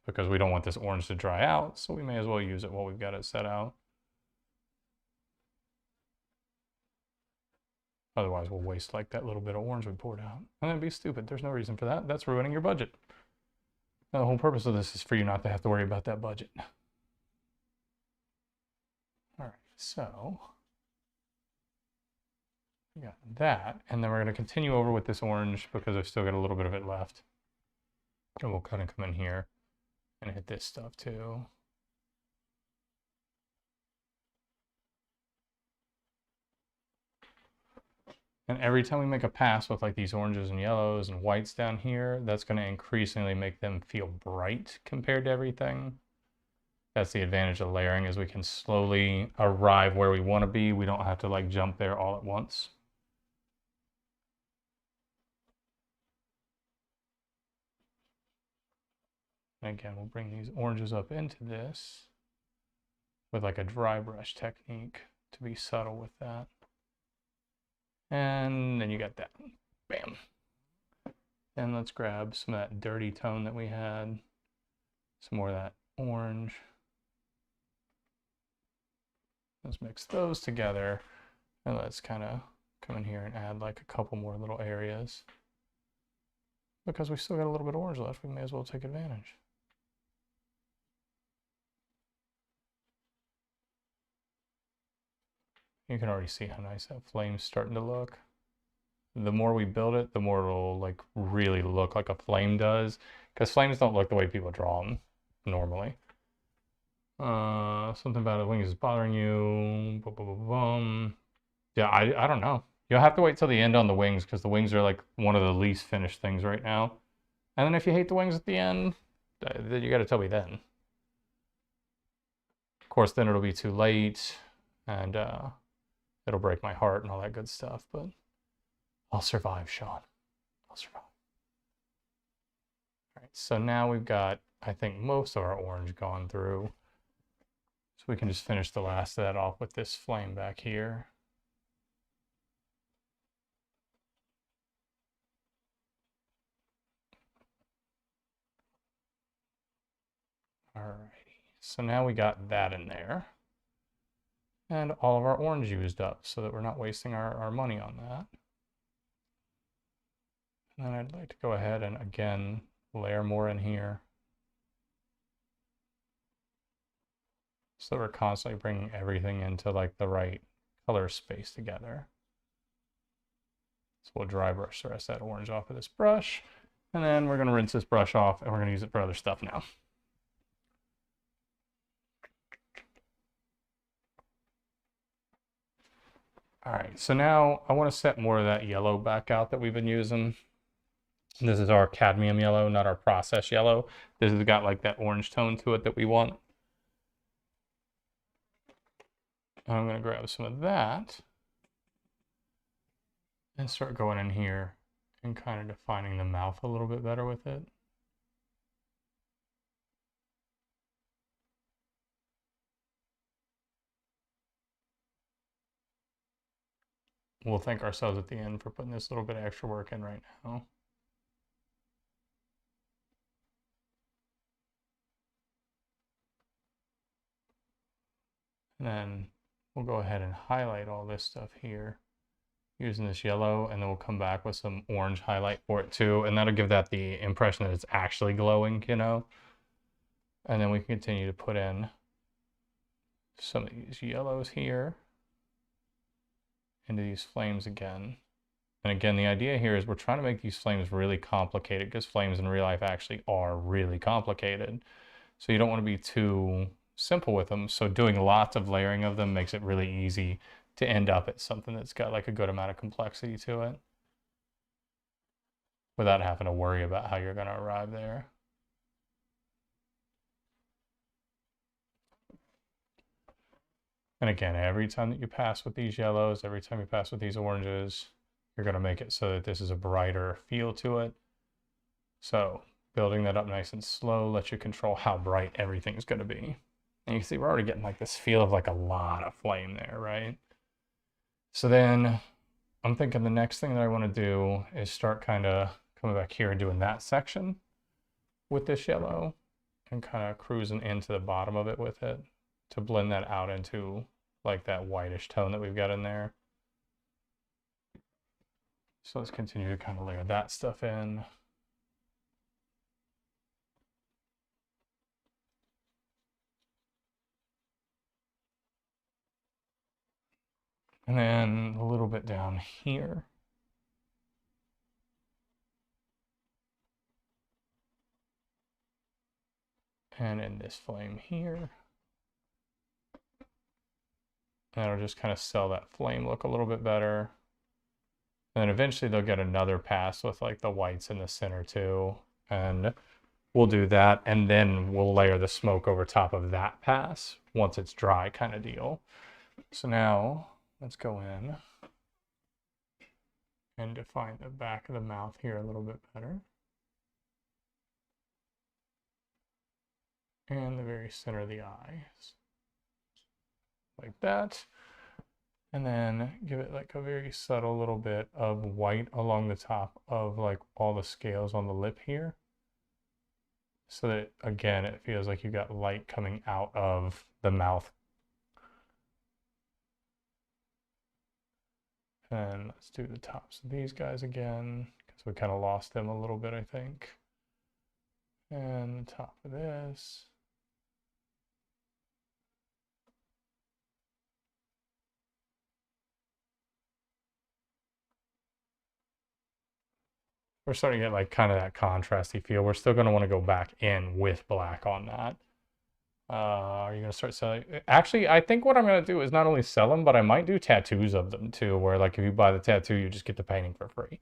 Because we don't want this orange to dry out, so we may as well use it while we've got it set out. Otherwise we'll waste like that little bit of orange we poured out. And that'd be stupid. There's no reason for that. That's ruining your budget. Now, the whole purpose of this is for you not to have to worry about that budget. All right, so we got that, and then we're going to continue over with this orange because I've still got a little bit of it left. And we'll kind of come in here and hit this stuff too. And every time we make a pass with like these oranges and yellows and whites down here, that's going to increasingly make them feel bright compared to everything. That's the advantage of layering, is we can slowly arrive where we want to be. We don't have to like jump there all at once. And again, we'll bring these oranges up into this with like a dry brush technique to be subtle with that. And then you got that. Bam. And let's grab some of that dirty tone that we had. Some more of that orange. Let's mix those together. And let's kind of come in here and add like a couple more little areas. Because we still got a little bit of orange left, we may as well take advantage. You can already see how nice that flame's starting to look. The more we build it, the more it'll like really look like a flame does. Because flames don't look the way people draw them normally. Something about the wings is bothering you. Boom, boom, boom, boom. Yeah, I don't know. You'll have to wait till the end on the wings because the wings are like one of the least finished things right now. And then if you hate the wings at the end, then you got to tell me then. Of course, then it'll be too late and it'll break my heart and all that good stuff. But I'll survive, Sean. I'll survive. All right, so now we've got, I think, most of our orange gone through. So we can just finish the last of that off with this flame back here. Alrighty, so now we got that in there. And all of our orange used up so that we're not wasting our money on that. And then I'd like to go ahead and again layer more in here. So we're constantly bringing everything into like the right color space together. So we'll dry brush the rest of that orange off of this brush. And then we're going to rinse this brush off and we're going to use it for other stuff now. All right, so now I want to set more of that yellow back out that we've been using. This is our cadmium yellow, not our process yellow. This has got like that orange tone to it that we want. I'm going to grab some of that and start going in here and kind of defining the mouth a little bit better with it. We'll thank ourselves at the end for putting this little bit of extra work in right now. And then we'll go ahead and highlight all this stuff here using this yellow, and then we'll come back with some orange highlight for it too, and that'll give that the impression that it's actually glowing, you know. And then we can continue to put in some of these yellows here into these flames again. And again, the idea here is we're trying to make these flames really complicated, because flames in real life actually are really complicated. So you don't want to be too simple with them. So doing lots of layering of them makes it really easy to end up at something that's got like a good amount of complexity to it without having to worry about how you're going to arrive there. And again, every time that you pass with these yellows, every time you pass with these oranges, you're going to make it so that this is a brighter feel to it. So building that up nice and slow lets you control how bright everything's going to be. And you can see we're already getting like this feel of like a lot of flame there, right? So then I'm thinking the next thing that I want to do is start kind of coming back here and doing that section with this yellow and kind of cruising into the bottom of it with it to blend that out into like that whitish tone that we've got in there. So let's continue to kind of layer that stuff in. And then a little bit down here. And in this flame here. And it'll just kind of sell that flame look a little bit better. And then eventually they'll get another pass with like the whites in the center too. And we'll do that. And then we'll layer the smoke over top of that pass once it's dry, kind of deal. So now let's go in and define the back of the mouth here a little bit better. And the very center of the eyes. Like that. And then give it like a very subtle little bit of white along the top of like all the scales on the lip here. So that, again, it feels like you got light coming out of the mouth. And let's do the tops of these guys again, because we kind of lost them a little bit, I think. And the top of this. We're starting to get like kind of that contrasty feel. We're still going to want to go back in with black on that. Are you going to start selling? Actually, I think what I'm going to do is not only sell them, but I might do tattoos of them too, where like if you buy the tattoo, you just get the painting for free.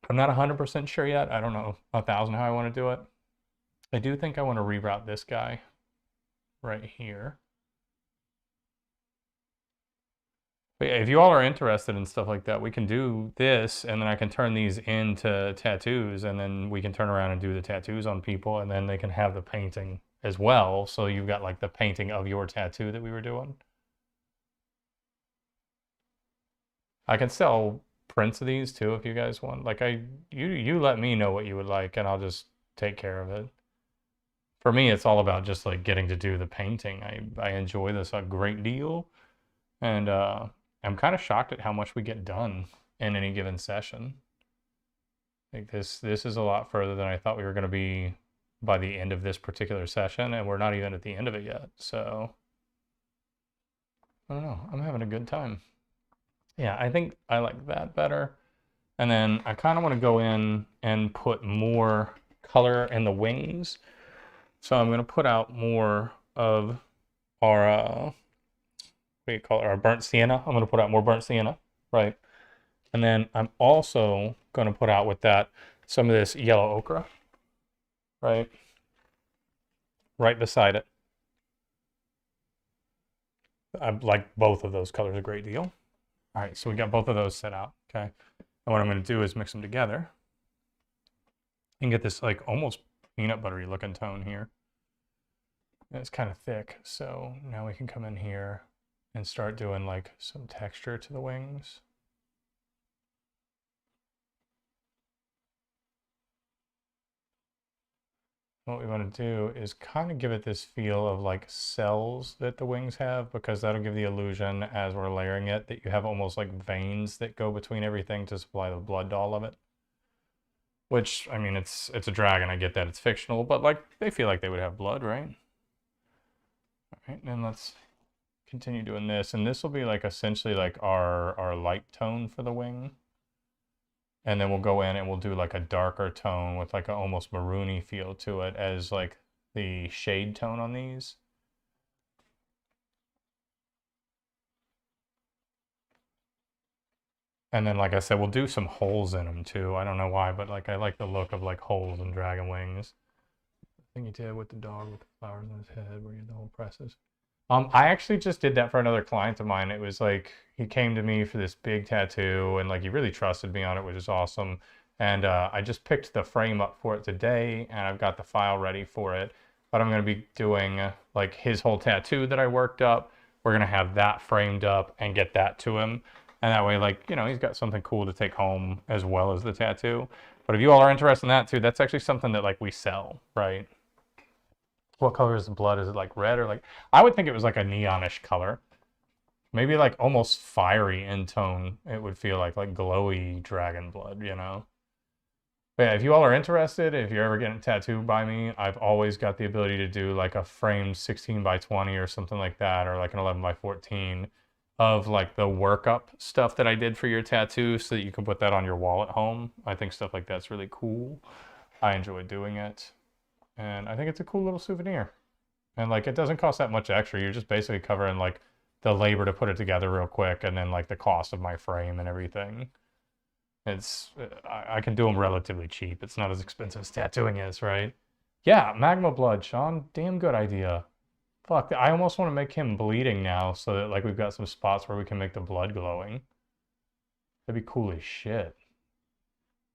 I'm not 100% sure yet. I don't know 1,000 how I want to do it. I do think I want to reroute this guy right here. But yeah, if you all are interested in stuff like that, we can do this, and then I can turn these into tattoos, and then we can turn around and do the tattoos on people, and then they can have the painting as well. So you've got like the painting of your tattoo that we were doing. I can sell prints of these too if you guys want. Like you let me know what you would like, and I'll just take care of it. For me, it's all about just like getting to do the painting. I enjoy this a great deal, and I'm kind of shocked at how much we get done in any given session. Like this is a lot further than I thought we were going to be by the end of this particular session, and we're not even at the end of it yet. So I don't know. I'm having a good time. Yeah, I think I like that better. And then I kind of want to go in and put more color in the wings. So I'm going to put out more of our what do you call it, our burnt sienna. I'm going to put out more burnt sienna, right? And then I'm also going to put out with that some of this yellow ochre, right? Right beside it. I like both of those colors a great deal. All right, so we got both of those set out, okay? And what I'm going to do is mix them together and get this like almost peanut buttery looking tone here. And it's kind of thick, so now we can come in here and start doing like some texture to the wings. What we want to do is kind of give it this feel of like cells that the wings have, because that'll give the illusion as we're layering it that you have almost like veins that go between everything to supply the blood to all of it. Which, I mean, it's a dragon, I get that it's fictional, but like they feel like they would have blood, right? All right, and let's continue doing this, and this will be like essentially like our light tone for the wing. And then we'll go in and we'll do like a darker tone with like an almost maroony feel to it as like the shade tone on these. And then, like I said, we'll do some holes in them too. I don't know why, but like I like the look of like holes in dragon wings. I think you did with the dog with the flowers on his head where you had the whole presses. I actually just did that for another client of mine. It was like he came to me for this big tattoo and like he really trusted me on it, which is awesome. And I just picked the frame up for it today and I've got the file ready for it. But I'm going to be doing like his whole tattoo that I worked up. We're going to have that framed up and get that to him. And that way, like, you know, he's got something cool to take home as well as the tattoo. But if you all are interested in that too, that's actually something that like we sell, right? What color is the blood? Is it like red or like, I would think it was like a neonish color. Maybe like almost fiery in tone. It would feel like glowy dragon blood, you know? But yeah, if you all are interested, if you're ever getting tattooed by me, I've always got the ability to do like a framed 16 by 20 or something like that, or like an 11 by 14 of like the workup stuff that I did for your tattoo so that you can put that on your wall at home. I think stuff like that's really cool. I enjoy doing it. And I think it's a cool little souvenir. And like it doesn't cost that much extra. You're just basically covering like the labor to put it together real quick and then like the cost of my frame and everything. It's I can do them relatively cheap. It's not as expensive as tattooing is, right? Yeah, magma blood, Sean. Damn good idea. Fuck, I almost want to make him bleeding now so that like we've got some spots where we can make the blood glowing. That'd be cool as shit.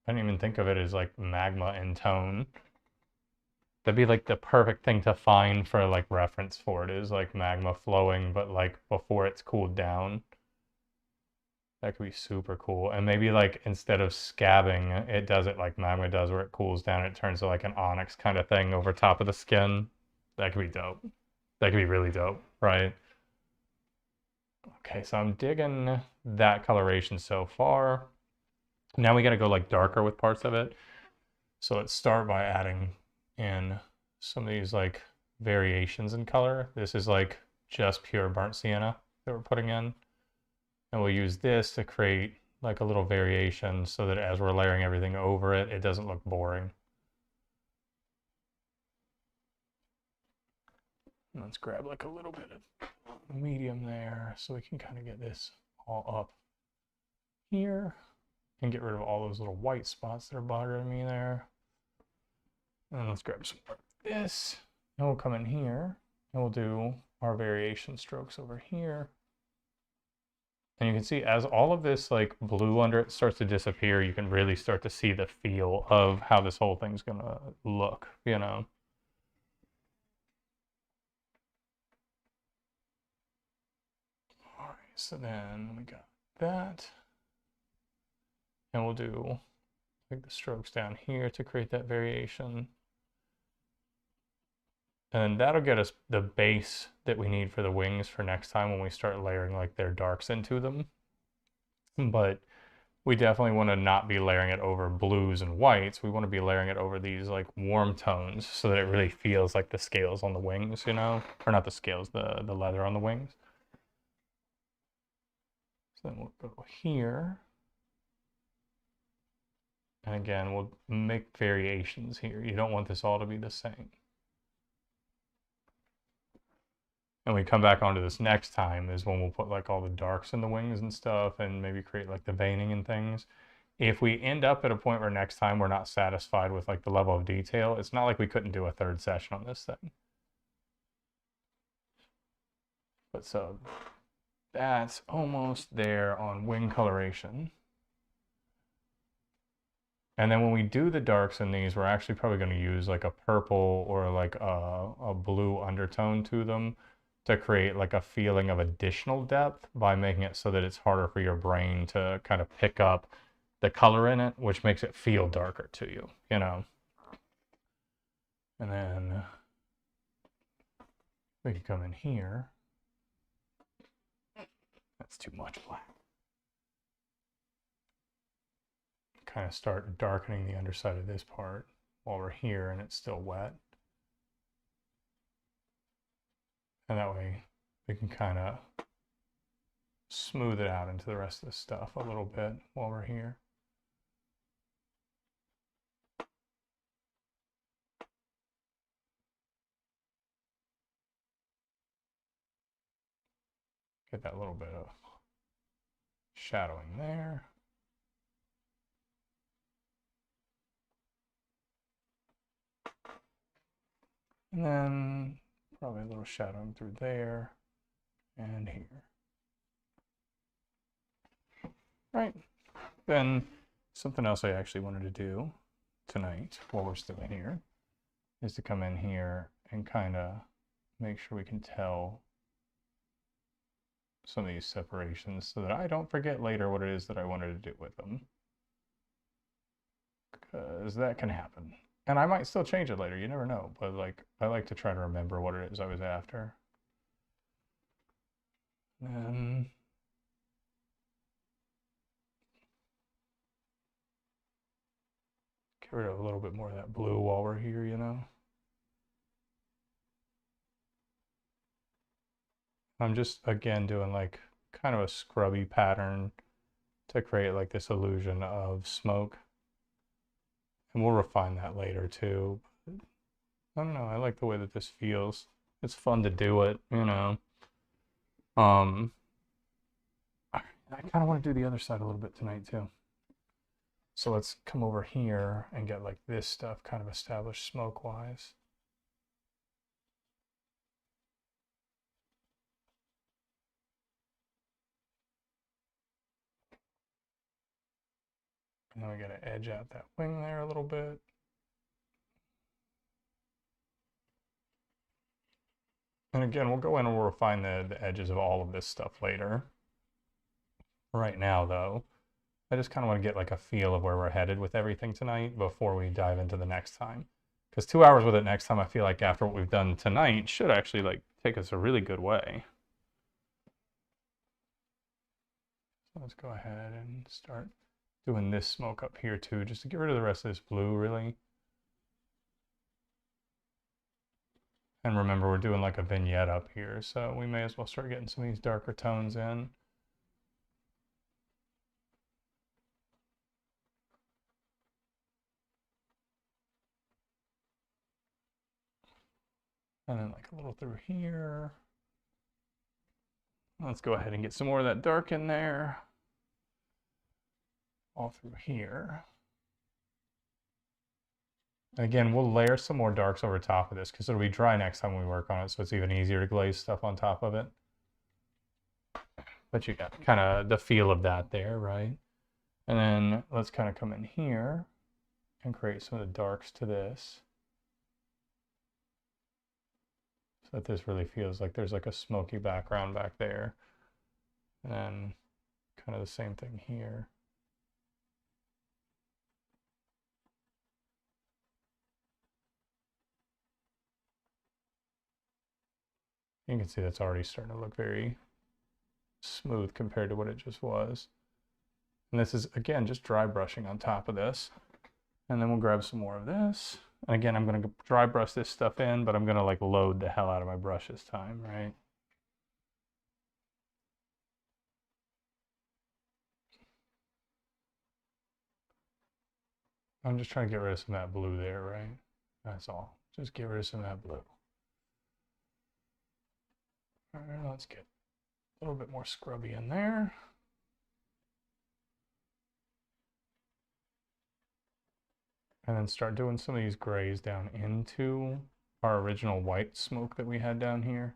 I didn't even think of it as like magma in tone. That'd be like the perfect thing to find for like reference for it is like magma flowing, but like before it's cooled down. That could be super cool. And maybe like instead of scabbing, it does it like magma does where it cools down. It turns to like an onyx kind of thing over top of the skin. That could be dope. That could be really dope, right? Okay, so I'm digging that coloration so far. Now we got to go like darker with parts of it. So let's start by adding in some of these like variations in color. This is like just pure burnt sienna that we're putting in. And we'll use this to create like a little variation so that as we're layering everything over it, it doesn't look boring. Let's grab like a little bit of medium there so we can kind of get this all up here and get rid of all those little white spots that are bothering me there. And let's grab some more of this. And we'll come in here and we'll do our variation strokes over here. And you can see as all of this like blue under it starts to disappear, you can really start to see the feel of how this whole thing's gonna look, you know? All right, so then we got that. And we'll do like the strokes down here to create that variation. And that'll get us the base that we need for the wings for next time when we start layering like their darks into them. But we definitely want to not be layering it over blues and whites. We want to be layering it over these like warm tones so that it really feels like the scales on the wings, you know? Or not the scales, the leather on the wings. So then we'll go here. And again, we'll make variations here. You don't want this all to be the same. and we come back onto this next time is when we'll put like all the darks in the wings and stuff and maybe create like the veining and things. If we end up at a point where next time we're not satisfied with like the level of detail, it's not like we couldn't do a third session on this thing. But so that's almost there on wing coloration. And then when we do the darks in these, we're actually probably going to use like a purple or like a blue undertone to them to create like a feeling of additional depth by making it so that it's harder for your brain to kind of pick up the color in it, which makes it feel darker to you, you know. And then we can come in here. That's too much black. Kind of start darkening the underside of this part while we're here and it's still wet. And that way we can kind of smooth it out into the rest of the stuff a little bit while we're here. Get that little bit of shadowing there. And then probably a little shadowing through there and here. Right. Then something else I actually wanted to do tonight while we're still in here is to come in here and kind of make sure we can tell some of these separations so that I don't forget later what it is that I wanted to do with them. Because that can happen. And I might still change it later, you never know. But like, I like to try to remember what it is I was after. And get rid of a little bit more of that blue while we're here, you know. I'm just, again, doing like kind of a scrubby pattern to create like this illusion of smoke. And we'll refine that later too. But I don't know, I like the way that this feels. It's fun to do it, you know. I kind of want to do the other side a little bit tonight too. So let's come over here and get like this stuff kind of established smoke-wise. And then we got to edge out that wing there a little bit. And again, we'll go in and we'll refine the edges of all of this stuff later. Right now, though, I just kind of want to get like a feel of where we're headed with everything tonight before we dive into the next time. Because 2 hours with it next time, I feel like after what we've done tonight should actually like take us a really good way. So let's go ahead and start doing this smoke up here too, just to get rid of the rest of this blue, really. And remember, we're doing like a vignette up here, so we may as well start getting some of these darker tones in. And then like a little through here. Let's go ahead and get some more of that dark in there. All through here. And again, we'll layer some more darks over top of this because it'll be dry next time we work on it, so it's even easier to glaze stuff on top of it. But you got kind of the feel of that there, right? And then let's kind of come in here and create some of the darks to this. So that this really feels like there's like a smoky background back there. And then kind of the same thing here. You can see that's already starting to look very smooth compared to what it just was. And this is, again, just dry brushing on top of this. And then we'll grab some more of this. And again, I'm going to dry brush this stuff in, but I'm going to like load the hell out of my brush this time, right? I'm just trying to get rid of some of that blue there, right? That's all. Just get rid of some of that blue. All right, let's get a little bit more scrubby in there. And then start doing some of these grays down into our original white smoke that we had down here.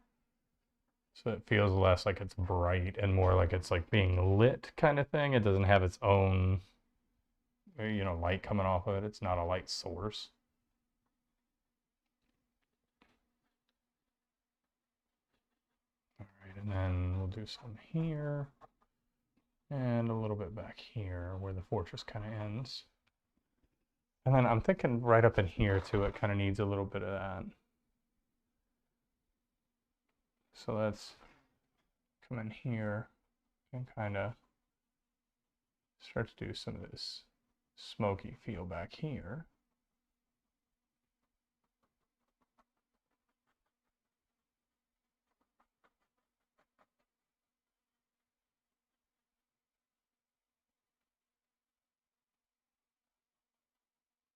So it feels less like it's bright and more like it's like being lit kind of thing. It doesn't have its own, you know, light coming off of it. It's not a light source. All right, and then we'll do some here and a little bit back here where the fortress kind of ends. And then I'm thinking right up in here too, it kind of needs a little bit of that. So let's come in here and kind of start to do some of this smoky feel back here.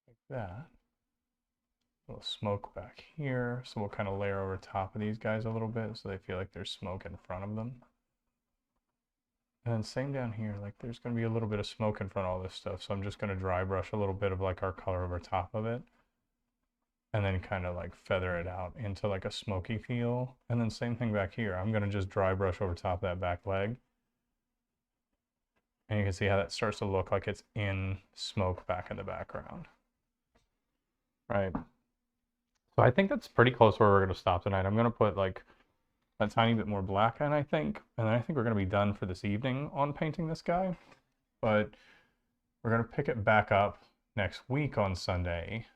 Like that. A little smoke back here. So we'll kind of layer over top of these guys a little bit so they feel like there's smoke in front of them. And then same down here, like there's going to be a little bit of smoke in front of all this stuff. So I'm just going to dry brush a little bit of like our color over top of it. And then kind of like feather it out into like a smoky feel. And then same thing back here. I'm going to just dry brush over top of that back leg. And you can see how that starts to look like it's in smoke back in the background. Right. So I think that's pretty close where we're going to stop tonight. I'm going to put like a tiny bit more black in, I think. And then I think we're going to be done for this evening on painting this guy. But we're going to pick it back up next week on Sunday.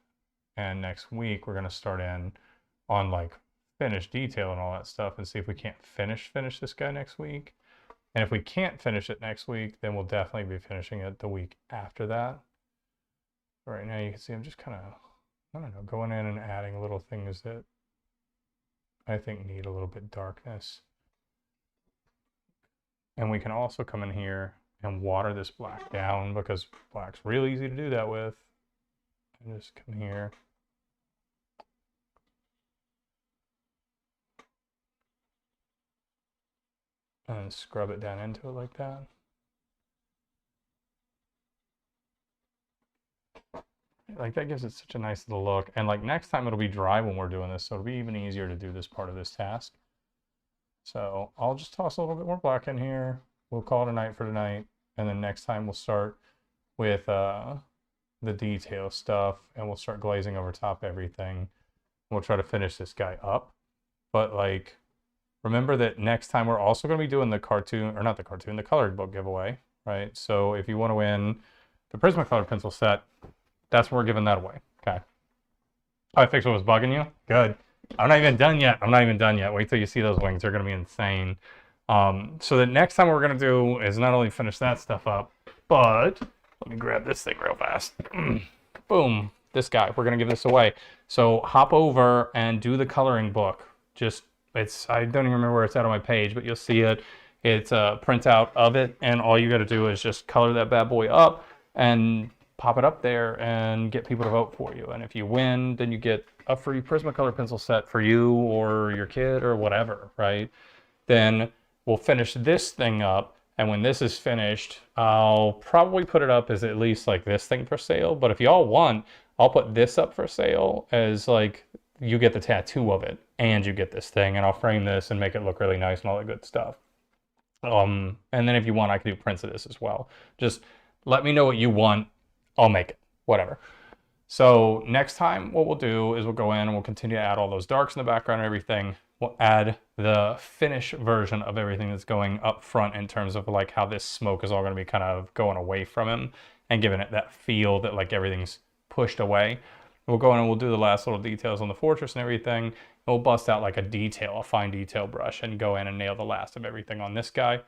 And next week we're going to start in on like finished detail and all that stuff and see if we can't finish this guy next week. And if we can't finish it next week, then we'll definitely be finishing it the week after that. Right now you can see I'm just kind of, I don't know, going in and adding little things that I think need a little bit darkness. And we can also come in here and water this black down because black's real easy to do that with. And just come here. And scrub it down into it like that. Like that gives it such a nice little look. And like next time it'll be dry when we're doing this, so it'll be even easier to do this part of this task. So I'll just toss a little bit more black in here. We'll call it a night for tonight. And then next time we'll start with the detail stuff and we'll start glazing over top everything. We'll try to finish this guy up. But like, remember that next time we're also going to be doing the cartoon, or not the cartoon, the colored book giveaway, right? So if you want to win the Prismacolor pencil set, that's when we're giving that away, okay? I fixed what was bugging you? Good. I'm not even done yet. I'm not even done yet. Wait till you see those wings. They're going to be insane. So the next time what we're going to do is not only finish that stuff up, but let me grab this thing real fast. Boom. This guy. We're going to give this away. So hop over and do the coloring book. Just, I don't even remember where it's at on my page, but you'll see it. It's a printout of it, and all you got to do is just color that bad boy up and pop it up there and get people to vote for you. And if you win, then you get a free Prismacolor pencil set for you or your kid or whatever, right? Then we'll finish this thing up, and when this is finished, I'll probably put it up as at least like this thing for sale. But if y'all want, I'll put this up for sale as like you get the tattoo of it and you get this thing, and I'll frame this and make it look really nice and all that good stuff. And then if you want, I can do prints of this as well. Just let me know what you want. I'll make it, whatever. So next time what we'll do is we'll go in and we'll continue to add all those darks in the background and everything. We'll add the finish version of everything that's going up front in terms of like how this smoke is all going to be kind of going away from him and giving it that feel that like everything's pushed away. We'll go in and we'll do the last little details on the fortress and everything. And we'll bust out like a fine detail brush and go in and nail the last of everything on this guy.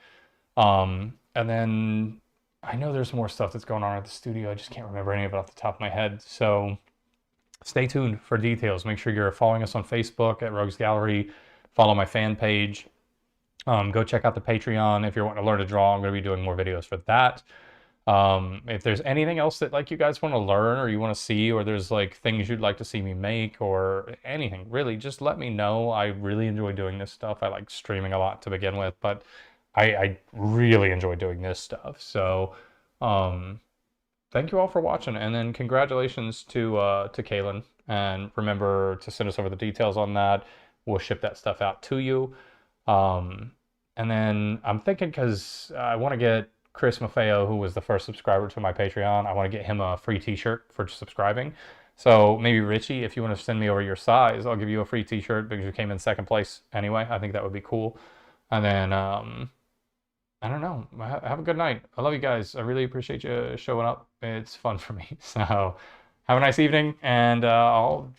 And then I know there's more stuff that's going on at the studio. I just can't remember any of it off the top of my head. So stay tuned for details. Make sure you're following us on Facebook at Rogues Gallery. Follow my fan page. Go check out the Patreon if you're wanting to learn to draw. I'm going to be doing more videos for that. If there's anything else that like you guys want to learn or you want to see, or there's like things you'd like to see me make or anything, really, just let me know. I really enjoy doing this stuff. I like streaming a lot to begin with, but I really enjoy doing this stuff. So, um, thank you all for watching, and then congratulations to Kaylin. And remember to send us over the details on that. We'll ship that stuff out to you. Um, and then I'm thinking, because I want to get Chris Maffeo, who was the first subscriber to my Patreon, I want to get him a free t-shirt for subscribing. So maybe Richie, if you want to send me over your size, I'll give you a free t-shirt because you came in second place anyway. I think that would be cool. And then I don't know. Have a good night. I love you guys. I really appreciate you showing up. It's fun for me. So have a nice evening, and I'll